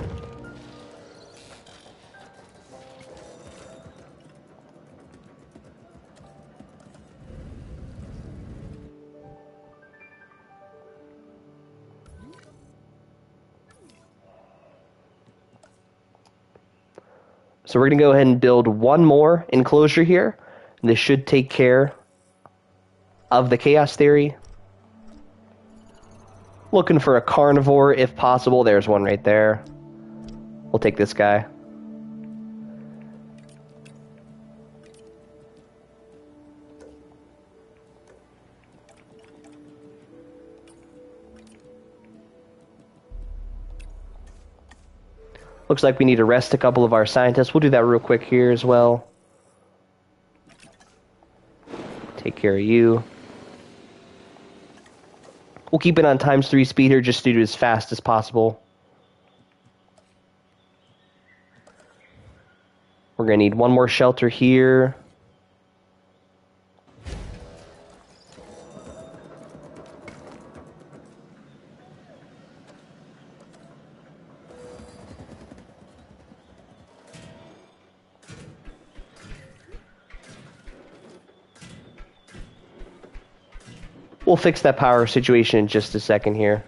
Speaker 1: So we're going to go ahead and build one more enclosure here. And this should take care of the chaos theory. Looking for a carnivore if possible. There's one right there. We'll take this guy. Looks like we need to rest a couple of our scientists. We'll do that real quick here as well. Take care of you. We'll keep it on ×3 speed here just to do it as fast as possible. We're going to need one more shelter here. We'll fix that power situation in just a second here.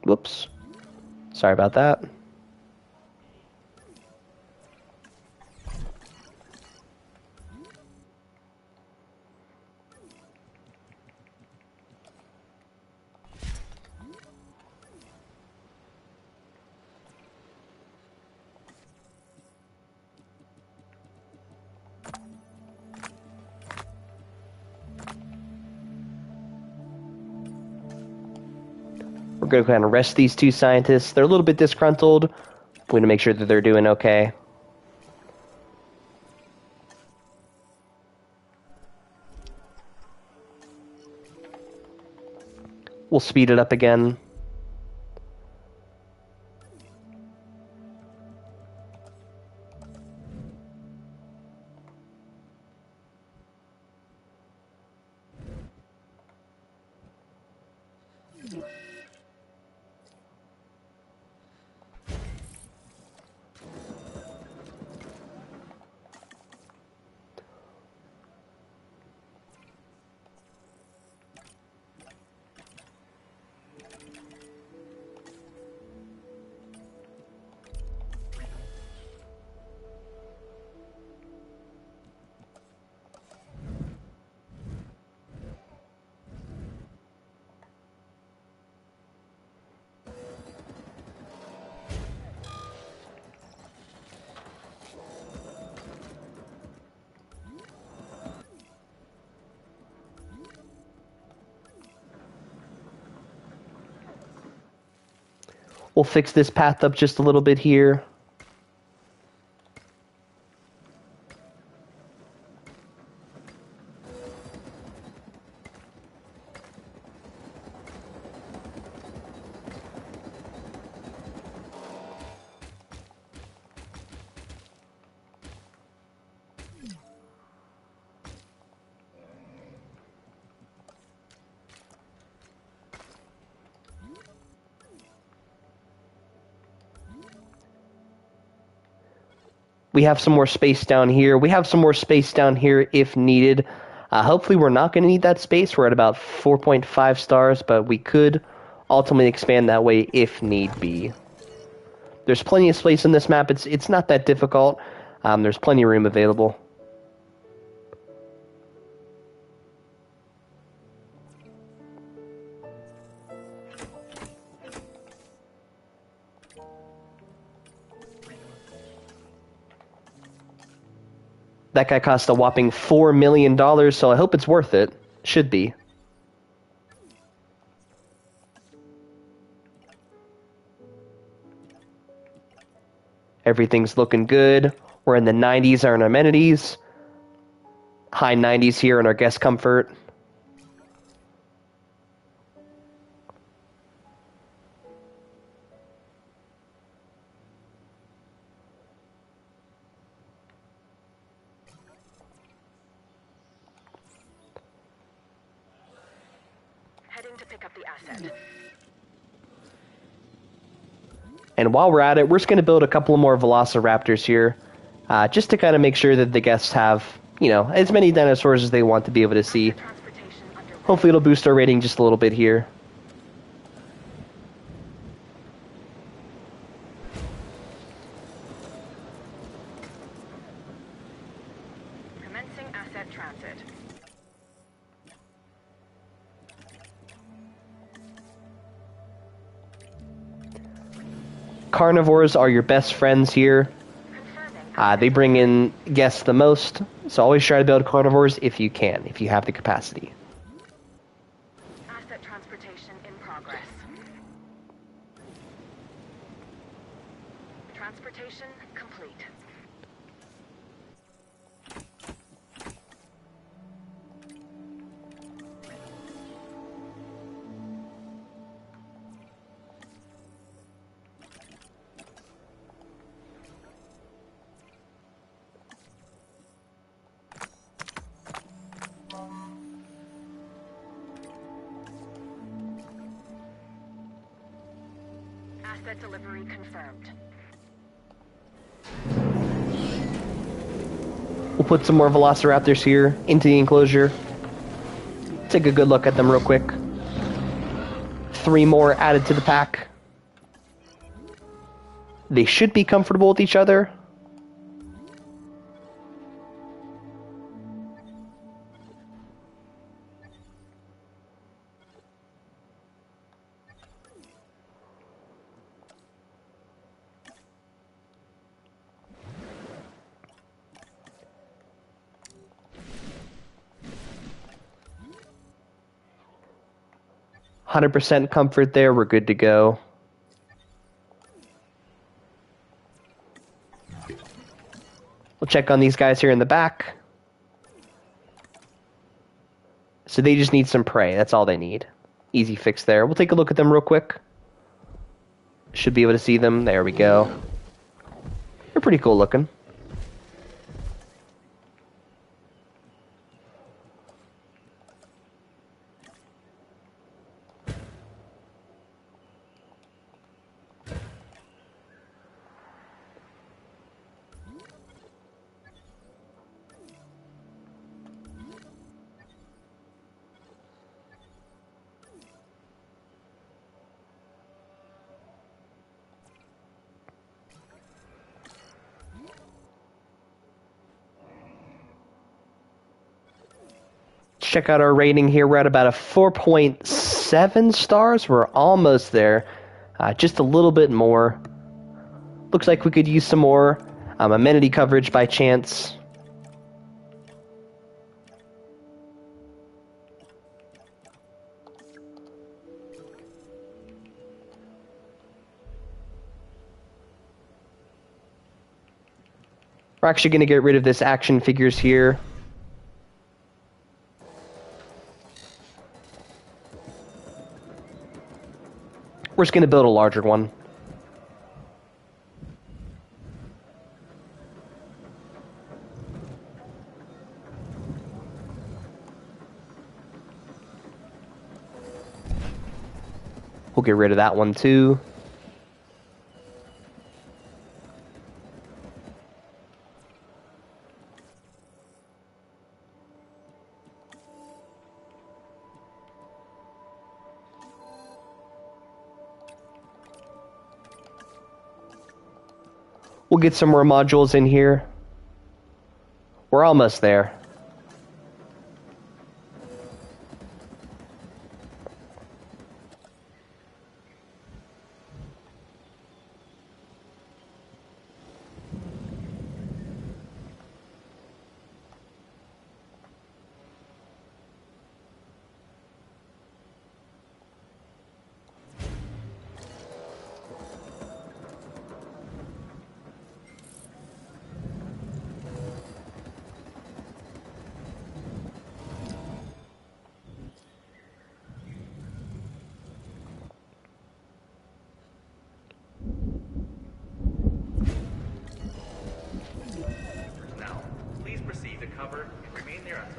Speaker 1: Whoops. Sorry about that. We're going to go ahead and rest these two scientists. They're a little bit disgruntled. We're going to make sure that they're doing okay. We'll speed it up again. We'll fix this path up just a little bit here. We have some more space down here. We have some more space down here if needed. Hopefully we're not going to need that space. We're at about 4.5 stars, but we could ultimately expand that way if need be. There's plenty of space in this map. It's not that difficult. There's plenty of room available. That guy cost a whopping $4 million, so I hope it's worth it. Should be. Everything's looking good. We're in the 90s on our amenities. High 90s here in our guest comfort.
Speaker 2: Heading to pick up the asset.
Speaker 1: And while we're at it, we're just going to build a couple more Velociraptors here, just to kind of make sure that the guests have, you know, as many dinosaurs as they want to be able to see.
Speaker 2: Transportation underway.
Speaker 1: Hopefully it'll boost our rating just a little bit here.
Speaker 2: Commencing asset transit.
Speaker 1: Carnivores are your best friends here.
Speaker 2: Confirming.
Speaker 1: They bring in guests the most, so always try to build carnivores if you can, if you have the capacity.
Speaker 2: Asset transportation in progress. Transportation complete. Asset delivery confirmed.
Speaker 1: We'll put some more velociraptors here into the enclosure. Take a good look at them real quick. 3 more added to the pack. They should be comfortable with each other. %100 comfort there, we're good to go. We'll check on these guys here in the back. So they just need some prey, that's all they need. Easy fix there. We'll take a look at them real quick. Should be able to see them, there we go. They're pretty cool looking. Check out our rating here. We're at about a 4.7 stars. We're almost there. Just a little bit more. Looks like we could use some more amenity coverage by chance. We're actually going to get rid of this action figures here. We're just going to build a larger one. We'll get rid of that one too. We'll get some more modules in here. We're almost there.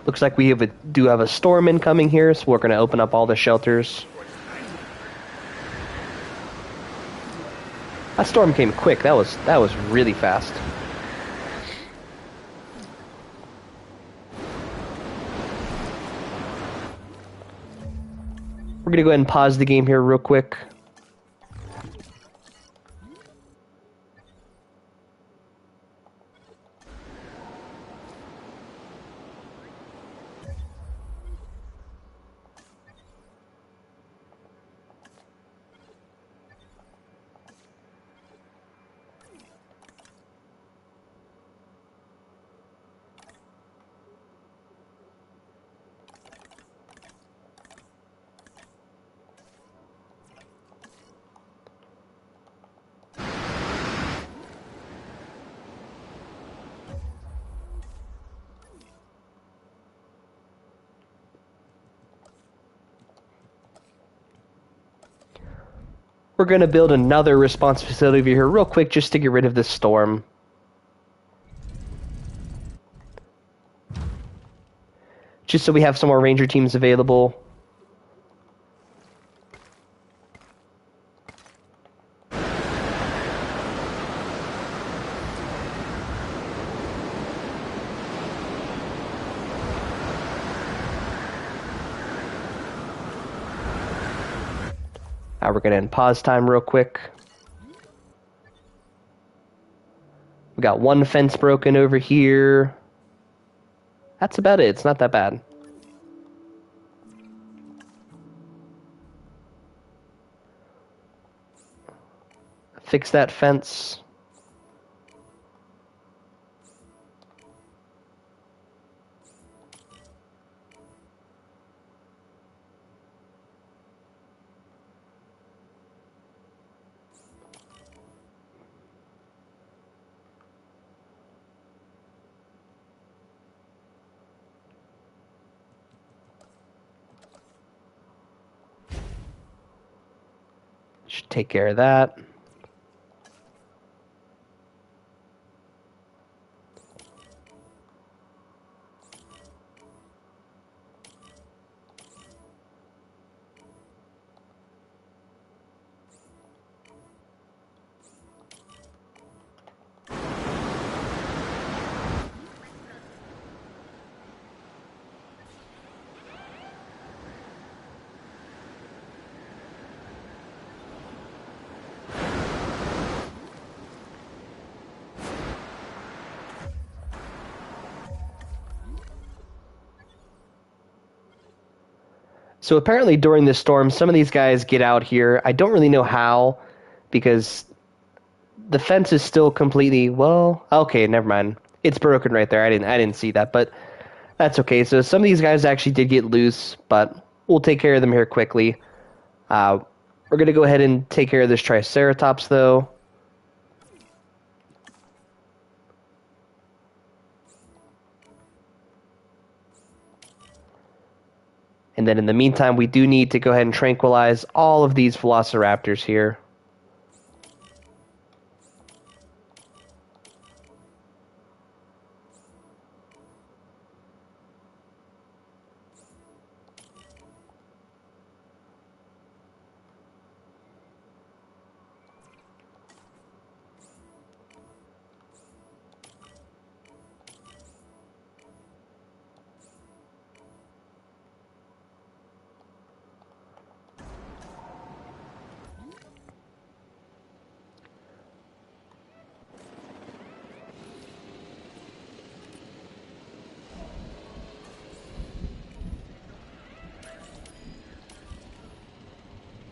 Speaker 1: Looks like we do have a storm incoming here, so we're going to open up all the shelters. That storm came quick. That was really fast. We're gonna go ahead and pause the game here real quick. We're going to build another response facility over here real quick just to get rid of this storm. Just so we have some more ranger teams available. We're going to end pause time real quick. We got one fence broken over here. That's about it. It's not that bad. Fix that fence. Should take care of that. So apparently during this storm, some of these guys get out here. I don't really know how, because the fence is still completely, well, okay, never mind. It's broken right there. I didn't see that, but that's okay. So some of these guys actually did get loose, but we'll take care of them here quickly. We're going to go ahead and take care of this Triceratops, though. And then in the meantime, we do need to go ahead and tranquilize all of these velociraptors here.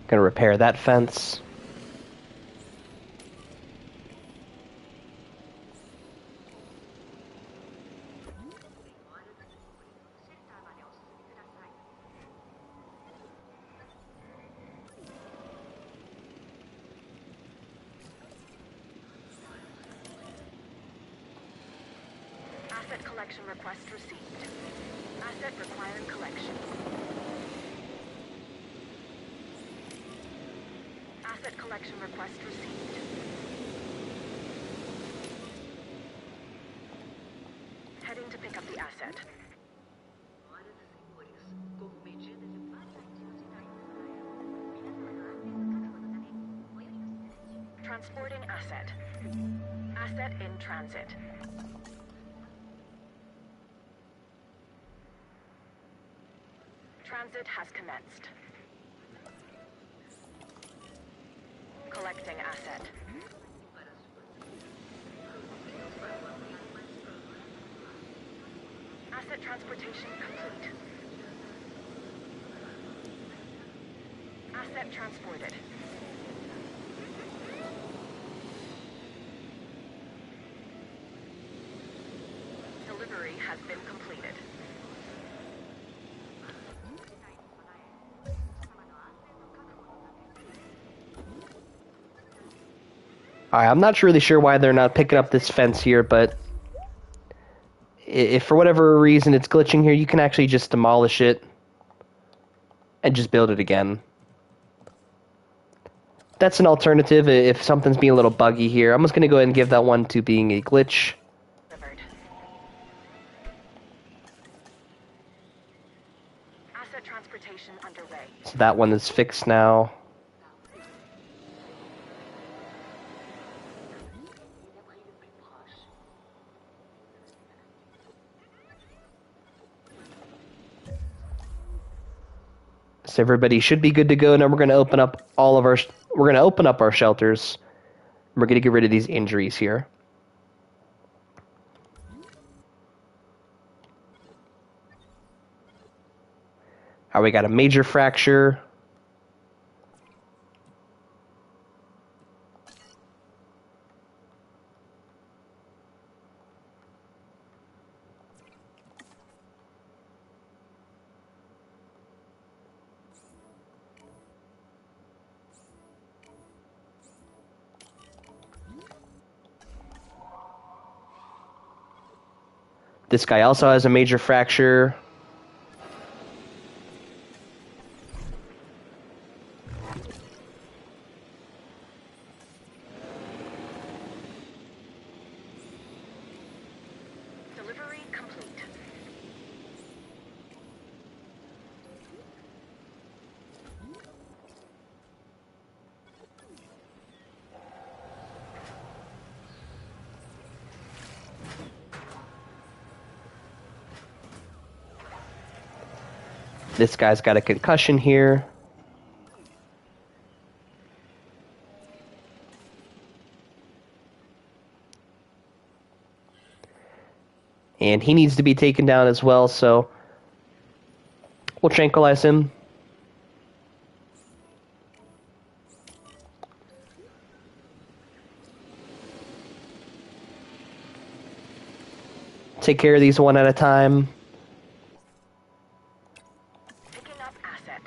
Speaker 1: Gonna repair that fence.
Speaker 2: Asset collection request received. Asset requiring collection. Asset collection request received. Heading to pick up the asset. Transporting asset. Asset in transit. Transit has commenced. Collecting asset. Asset transportation complete. Asset transported. Delivery has been completed.
Speaker 1: Alright, I'm not really sure why they're not picking up this fence here, but if for whatever reason it's glitching here, you can actually just demolish it and just build it again. That's an alternative if something's being a little buggy here. I'm just going to go ahead and give that one to being a glitch.
Speaker 2: Delivered. Asset transportation underway.
Speaker 1: So that one is fixed now. So everybody should be good to go. Now we're going to open up our shelters. We're going to get rid of these injuries here. Alright, we got a major fracture. This guy also has a major fracture.
Speaker 2: Delivery complete.
Speaker 1: This guy's got a concussion here. And he needs to be taken down as well, so we'll tranquilize him. Take care of these one at a time.
Speaker 2: Picking up asset.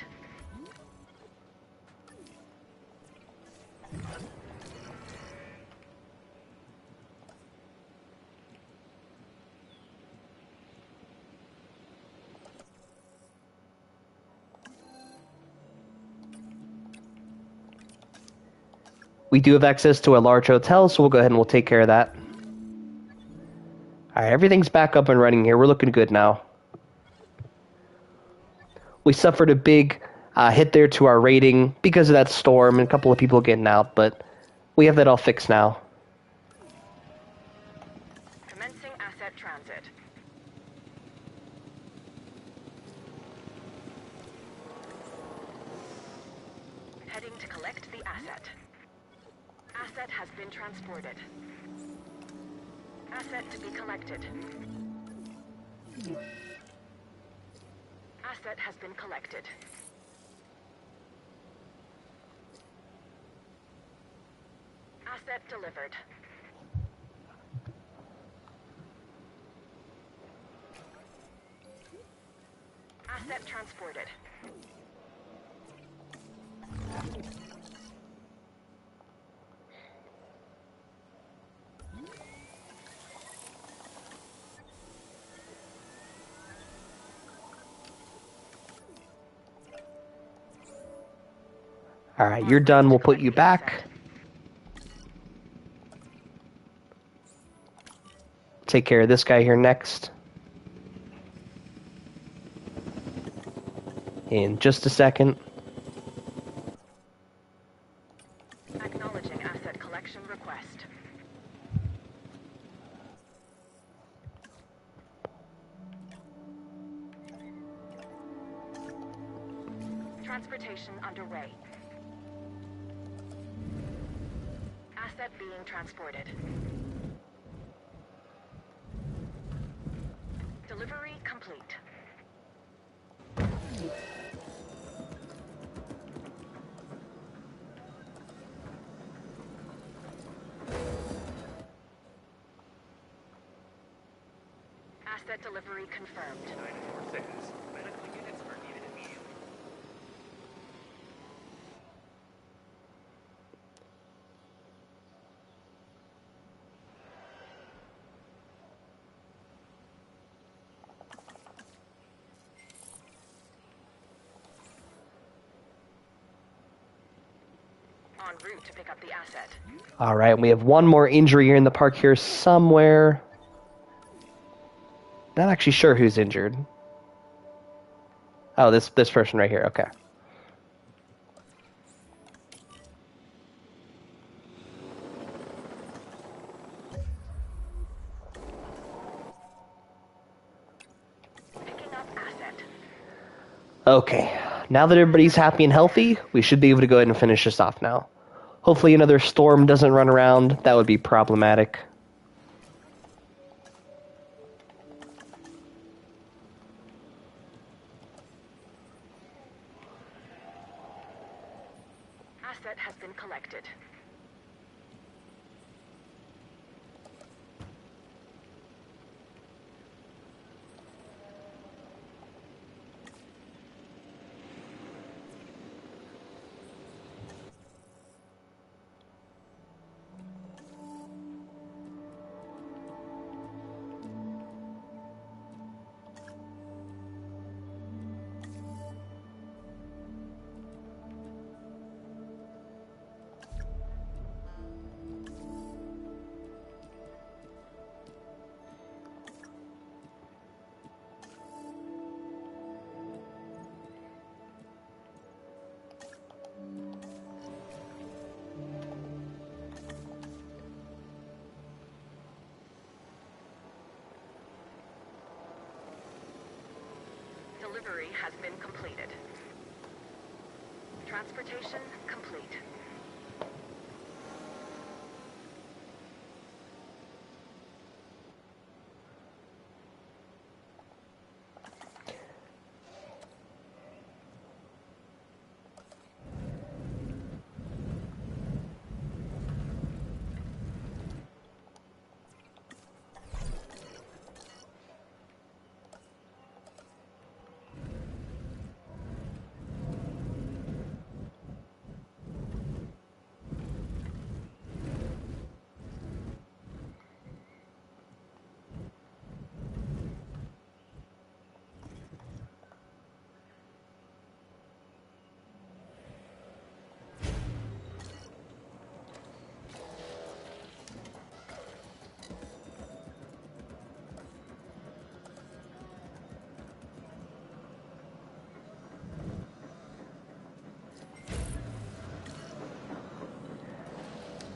Speaker 1: We do have access to a large hotel, so we'll go ahead and we'll take care of that. Alright, everything's back up and running here. We're looking good now. We suffered a big hit there to our rating because of that storm and a couple of people getting out, but we have that all fixed now.
Speaker 2: Commencing asset transit. Heading to collect the asset. Asset has been transported. Asset to be collected. Asset has been collected. Asset delivered. Asset transported.
Speaker 1: Alright, you're done. We'll put you back. Take care of this guy here next. In just a second.
Speaker 2: Acknowledging asset collection request. Transportation underway. Asset being transported. Delivery complete. Asset delivery confirmed.
Speaker 6: 946. Medical units are needed immediately.
Speaker 2: En route to pick up the asset.
Speaker 1: All right, we have one more injury here in the park here somewhere. Not actually sure who's injured. Oh, this person right here. Okay.
Speaker 2: Picking up asset.
Speaker 1: Okay. Now that everybody's happy and healthy, we should be able to go ahead and finish this off now. Hopefully another storm doesn't run around. That would be problematic.
Speaker 2: Asset has been collected. Delivery has been completed. Transportation complete.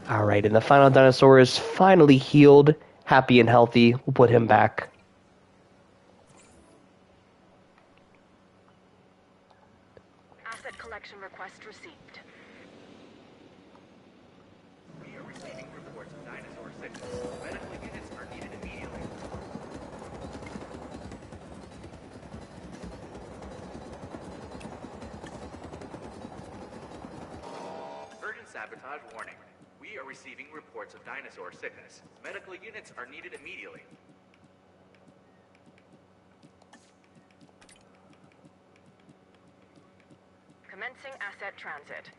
Speaker 1: All right, and the final dinosaur is finally healed, happy and healthy. We'll put him back.
Speaker 2: Asset collection request received.
Speaker 6: We are receiving reports of dinosaur sickness. Medical units are needed immediately. Urgent sabotage warning. We are receiving reports of dinosaur sickness. Medical units are needed immediately.
Speaker 2: Commencing asset transit.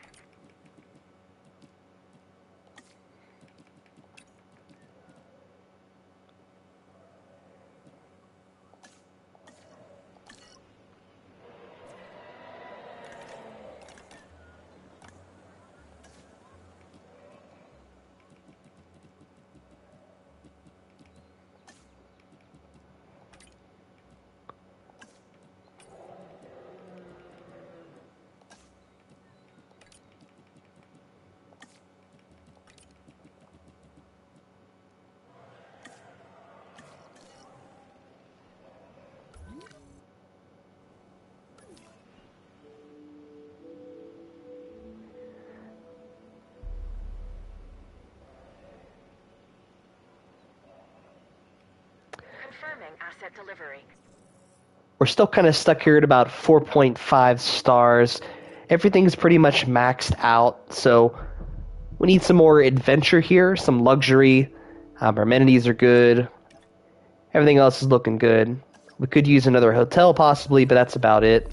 Speaker 2: Confirming asset delivery.
Speaker 1: We're still kind of stuck here at about 4.5 stars. Everything's pretty much maxed out, so we need some more adventure here, some luxury. Our amenities are good. Everything else is looking good. We could use another hotel possibly, but that's about it.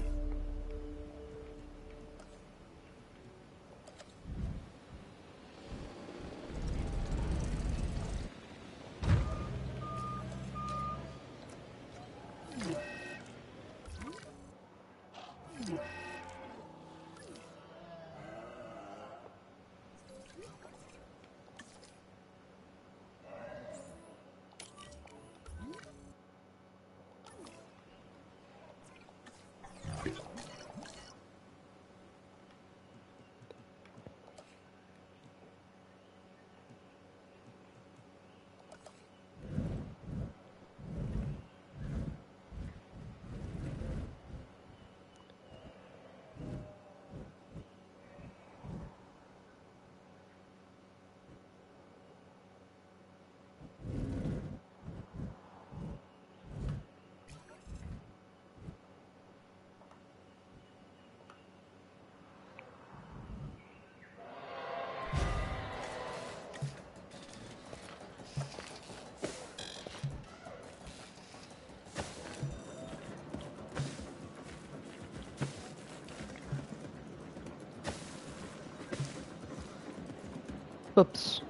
Speaker 1: Oops.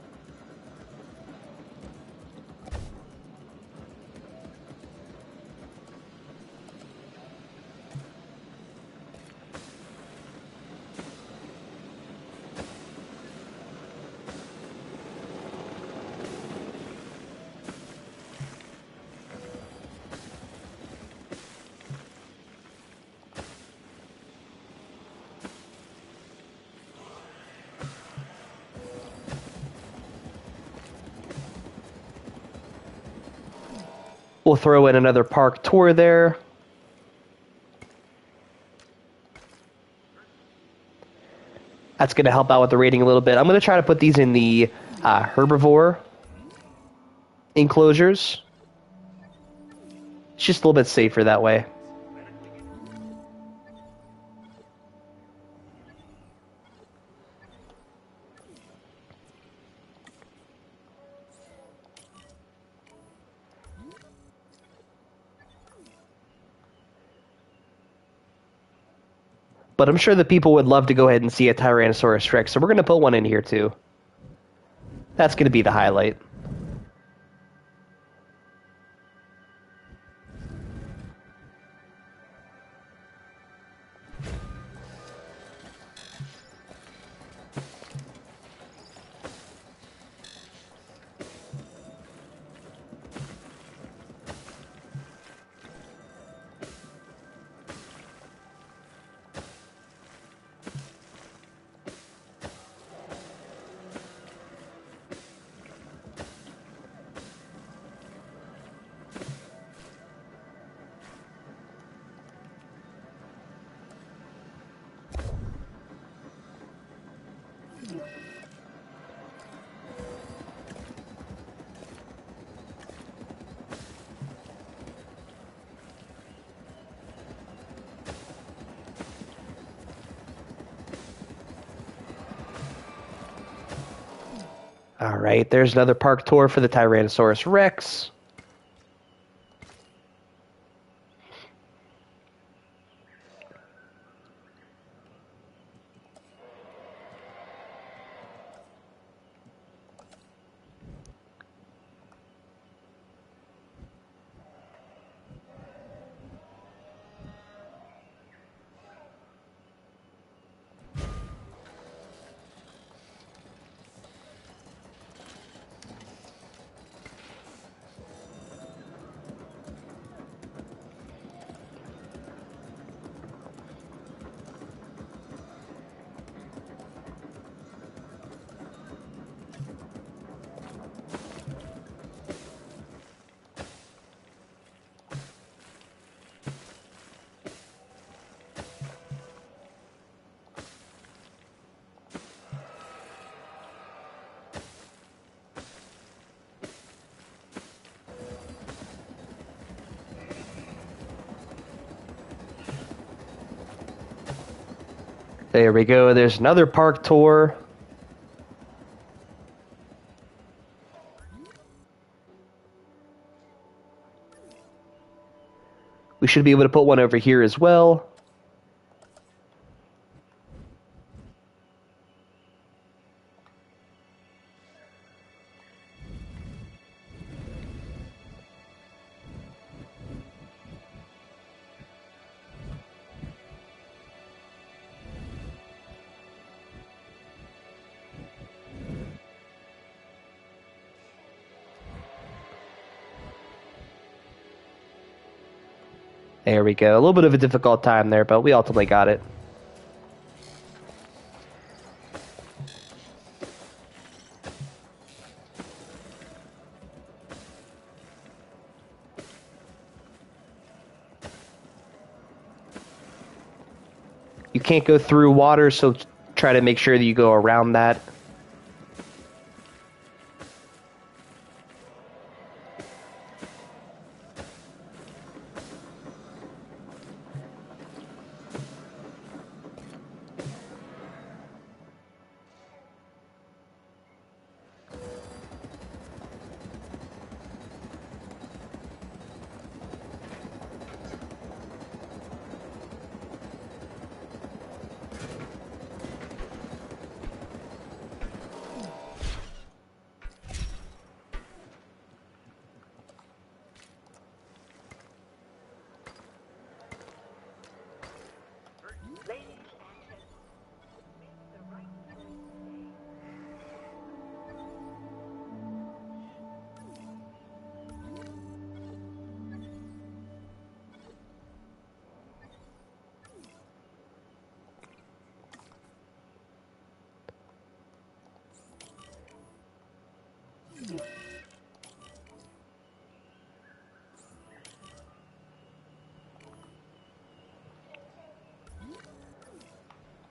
Speaker 1: We'll throw in another park tour there. That's going to help out with the rating a little bit. I'm going to try to put these in the herbivore enclosures. It's just a little bit safer that way. But I'm sure the people would love to go ahead and see a Tyrannosaurus Rex, so we're going to put one in here too. That's going to be the highlight. All right, there's another park tour for the Tyrannosaurus Rex. There we go. There's another park tour. We should be able to put one over here as well. There we go. A little bit of a difficult time there, but we ultimately got it. You can't go through water, so try to make sure that you go around that.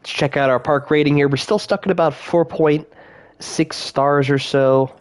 Speaker 1: Let's check out our park rating here. We're still stuck at about 4.6 stars or so.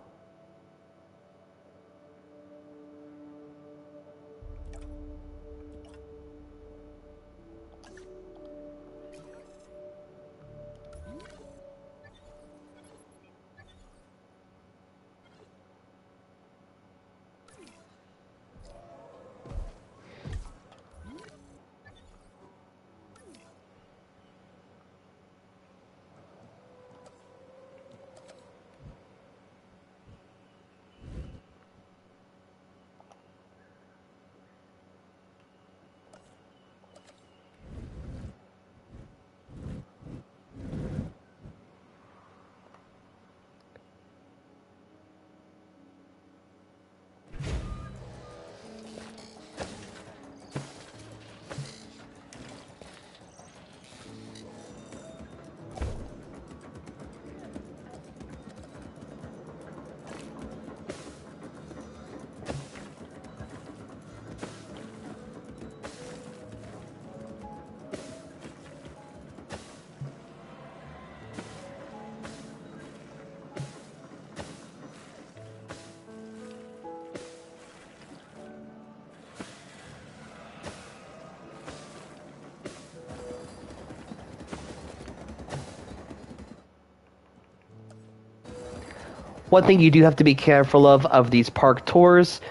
Speaker 1: One thing you do have to be careful of these park tours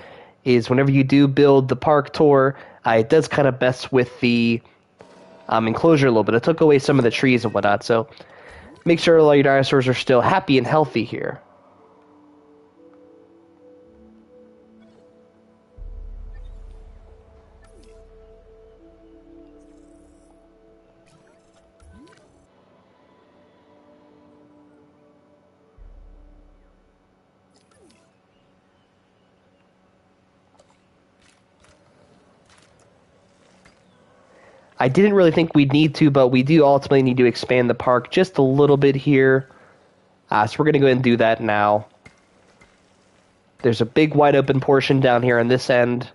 Speaker 1: is whenever you do build the park tour, it does kind of mess with the enclosure a little bit. It took away some of the trees and whatnot, so make sure all your dinosaurs are still happy and healthy here. I didn't really think we'd need to, but we do ultimately need to expand the park just a little bit here. So we're going to go ahead and do that now. There's a big wide open portion down here on this end.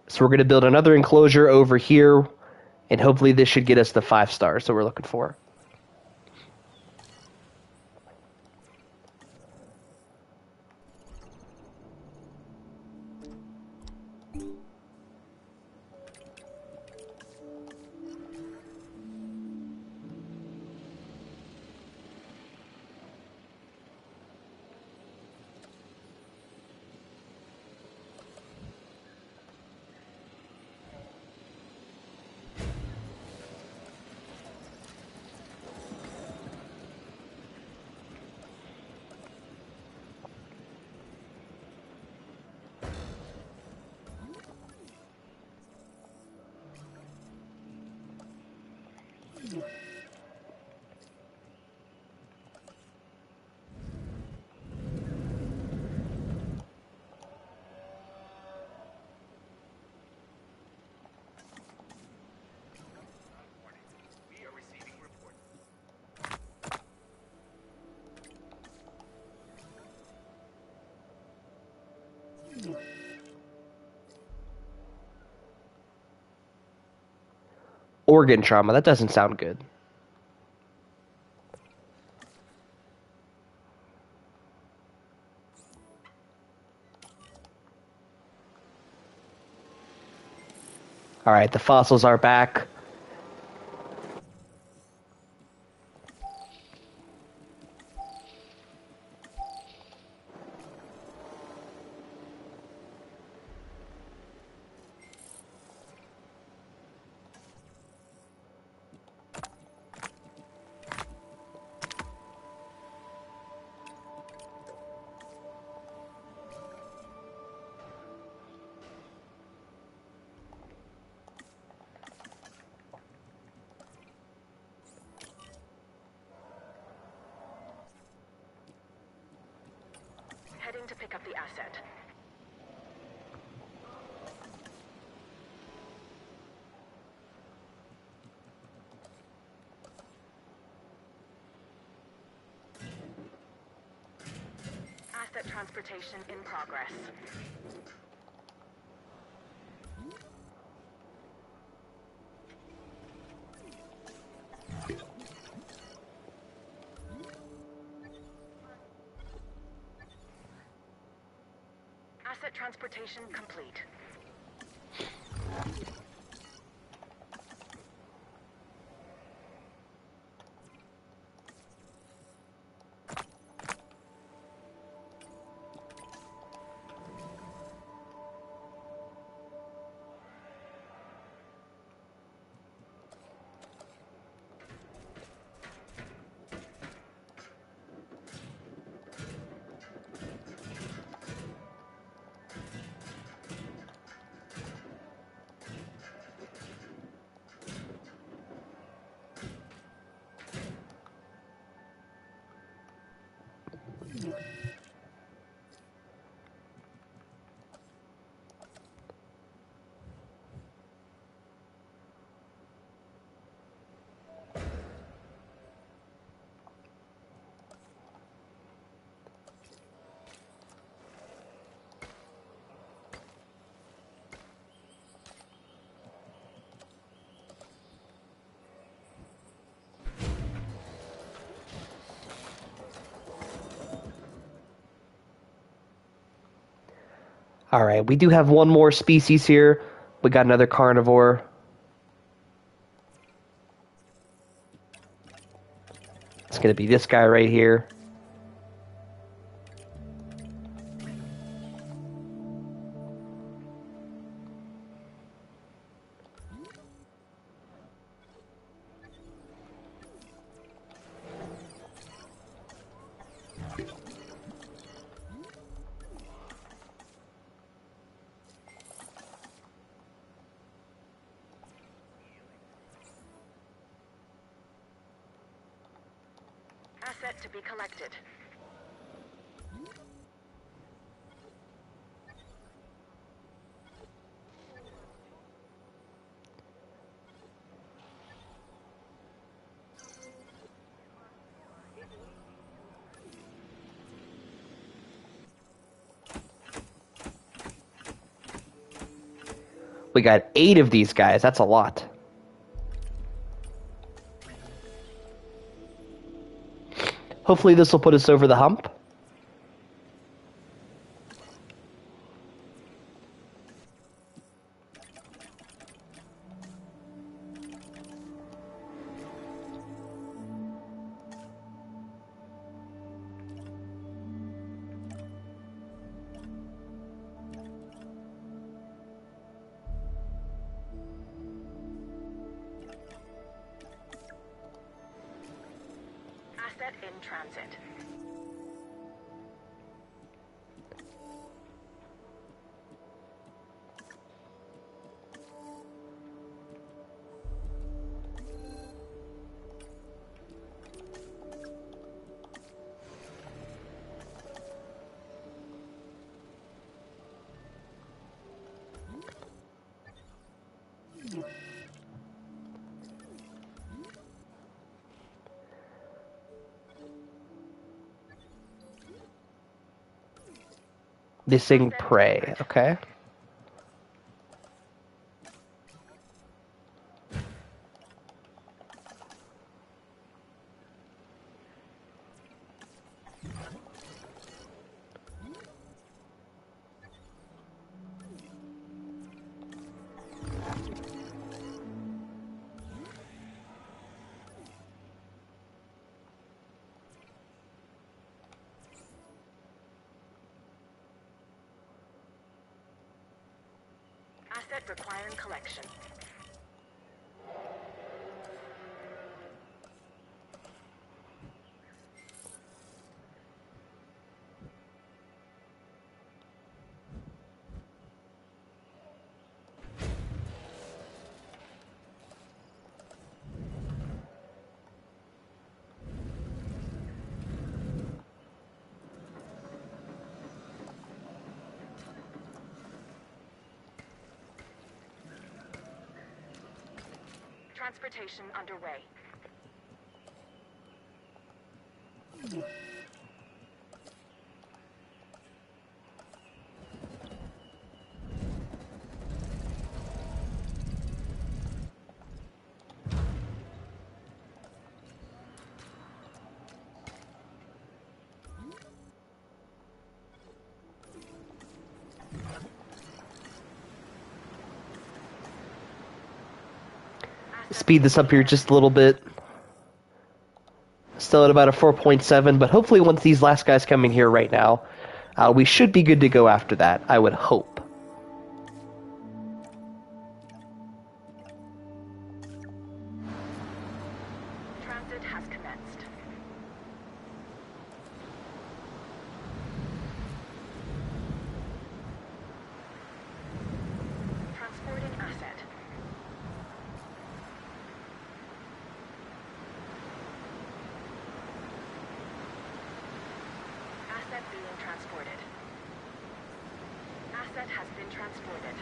Speaker 1: So we're going to build another enclosure over here, and hopefully this should get us the 5 stars that we're looking for.
Speaker 6: We are receiving reports.
Speaker 1: Organ trauma. That doesn't sound good. All right, the fossils are back.
Speaker 2: Heading to pick up the asset. Asset transportation in progress. Asset transportation complete.
Speaker 1: All right, we do have one more species here. We got another carnivore. It's going to be this guy right here.
Speaker 2: Asset to be collected.
Speaker 1: We got 8 of these guys. That's a lot. Hopefully this will put us over the hump.
Speaker 2: Asset in transit.
Speaker 1: Missing prey. Okay.
Speaker 2: Asset requiring collection. Transportation underway.
Speaker 1: Speed this up here just a little bit. Still at about a 4.7, but hopefully once these last guys come in here right now, we should be good to go after that, I would hope.
Speaker 2: Transit has commenced. Transporting asset. Asset being transported. Asset has been transported.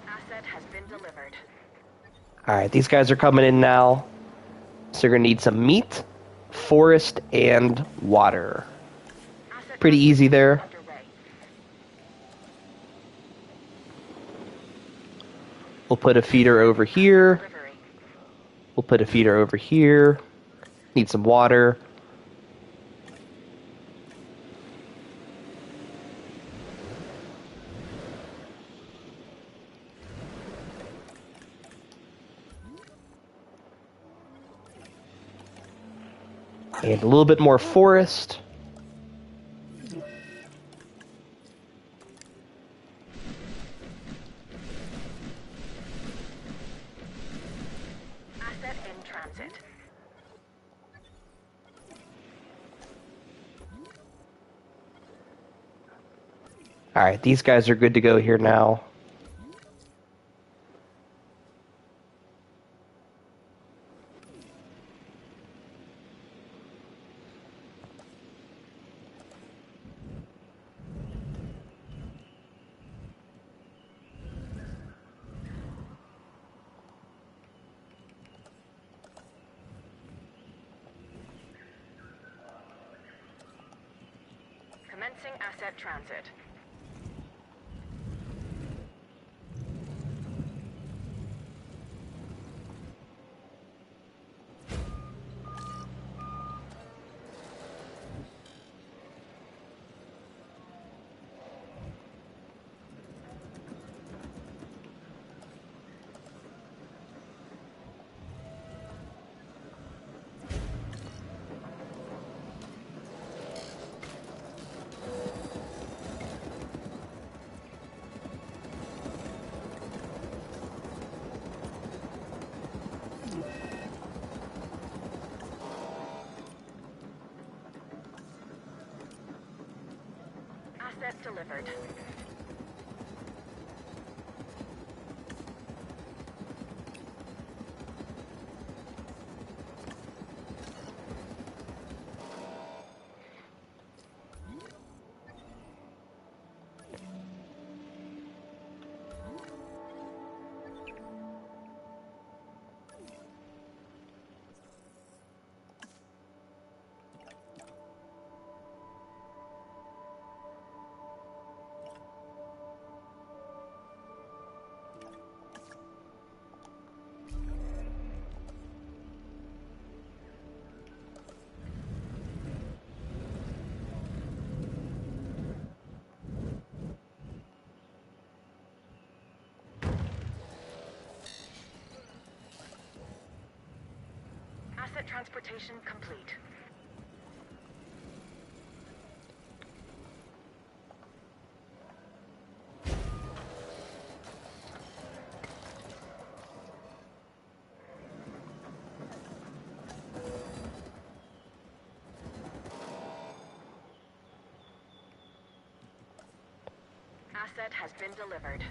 Speaker 2: Asset has been delivered.
Speaker 1: Alright, these guys are coming in now. So you're going to need some meat, forest, and water.
Speaker 2: Asset
Speaker 1: Pretty easy there.
Speaker 2: underway.
Speaker 1: We'll put a feeder over here.
Speaker 2: Delivery.
Speaker 1: We'll put a feeder over here. Need some water. And a little bit more forest.
Speaker 2: Asset in transit.
Speaker 1: Alright, these guys are good to go here now.
Speaker 2: Commencing asset transit. Asset delivered. Asset transportation complete. Asset has been delivered.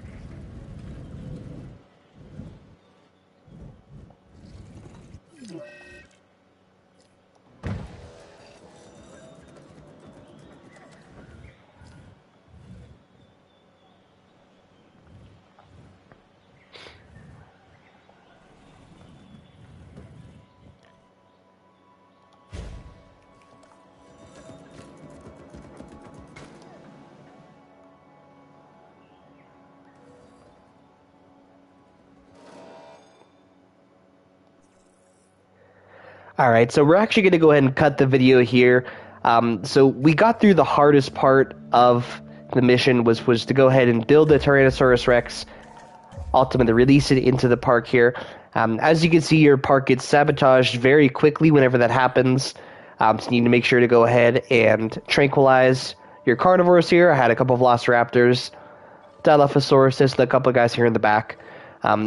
Speaker 1: All right, so we're actually going to go ahead and cut the video here. So we got through the hardest part of the mission was to go ahead and build the Tyrannosaurus Rex, ultimately release it into the park here. As you can see, your park gets sabotaged very quickly whenever that happens. So you need to make sure to go ahead and tranquilize your carnivores here. I had a couple of Velociraptors, Dilophosaurus, and a couple of guys here in the back.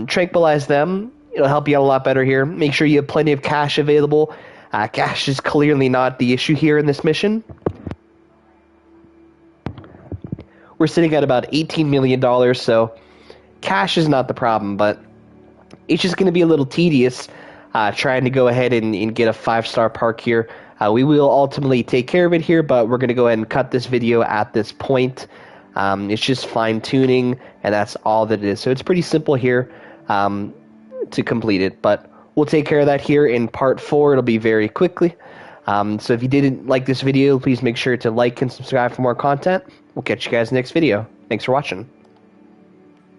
Speaker 1: Tranquilize them. It'll help you out a lot better here. Make sure you have plenty of cash available. Cash is clearly not the issue here in this mission. We're sitting at about $18 million, so cash is not the problem, but it's just going to be a little tedious trying to go ahead and get a 5-star park here. We will ultimately take care of it here, but we're going to go ahead and cut this video at this point. It's just fine-tuning, and that's all that it is. So it's pretty simple here to complete it, but we'll take care of that here in part 4. It'll be very quickly. So if you didn't like this video, please make sure to like and subscribe for more content. We'll catch you guys next video. Thanks for watching.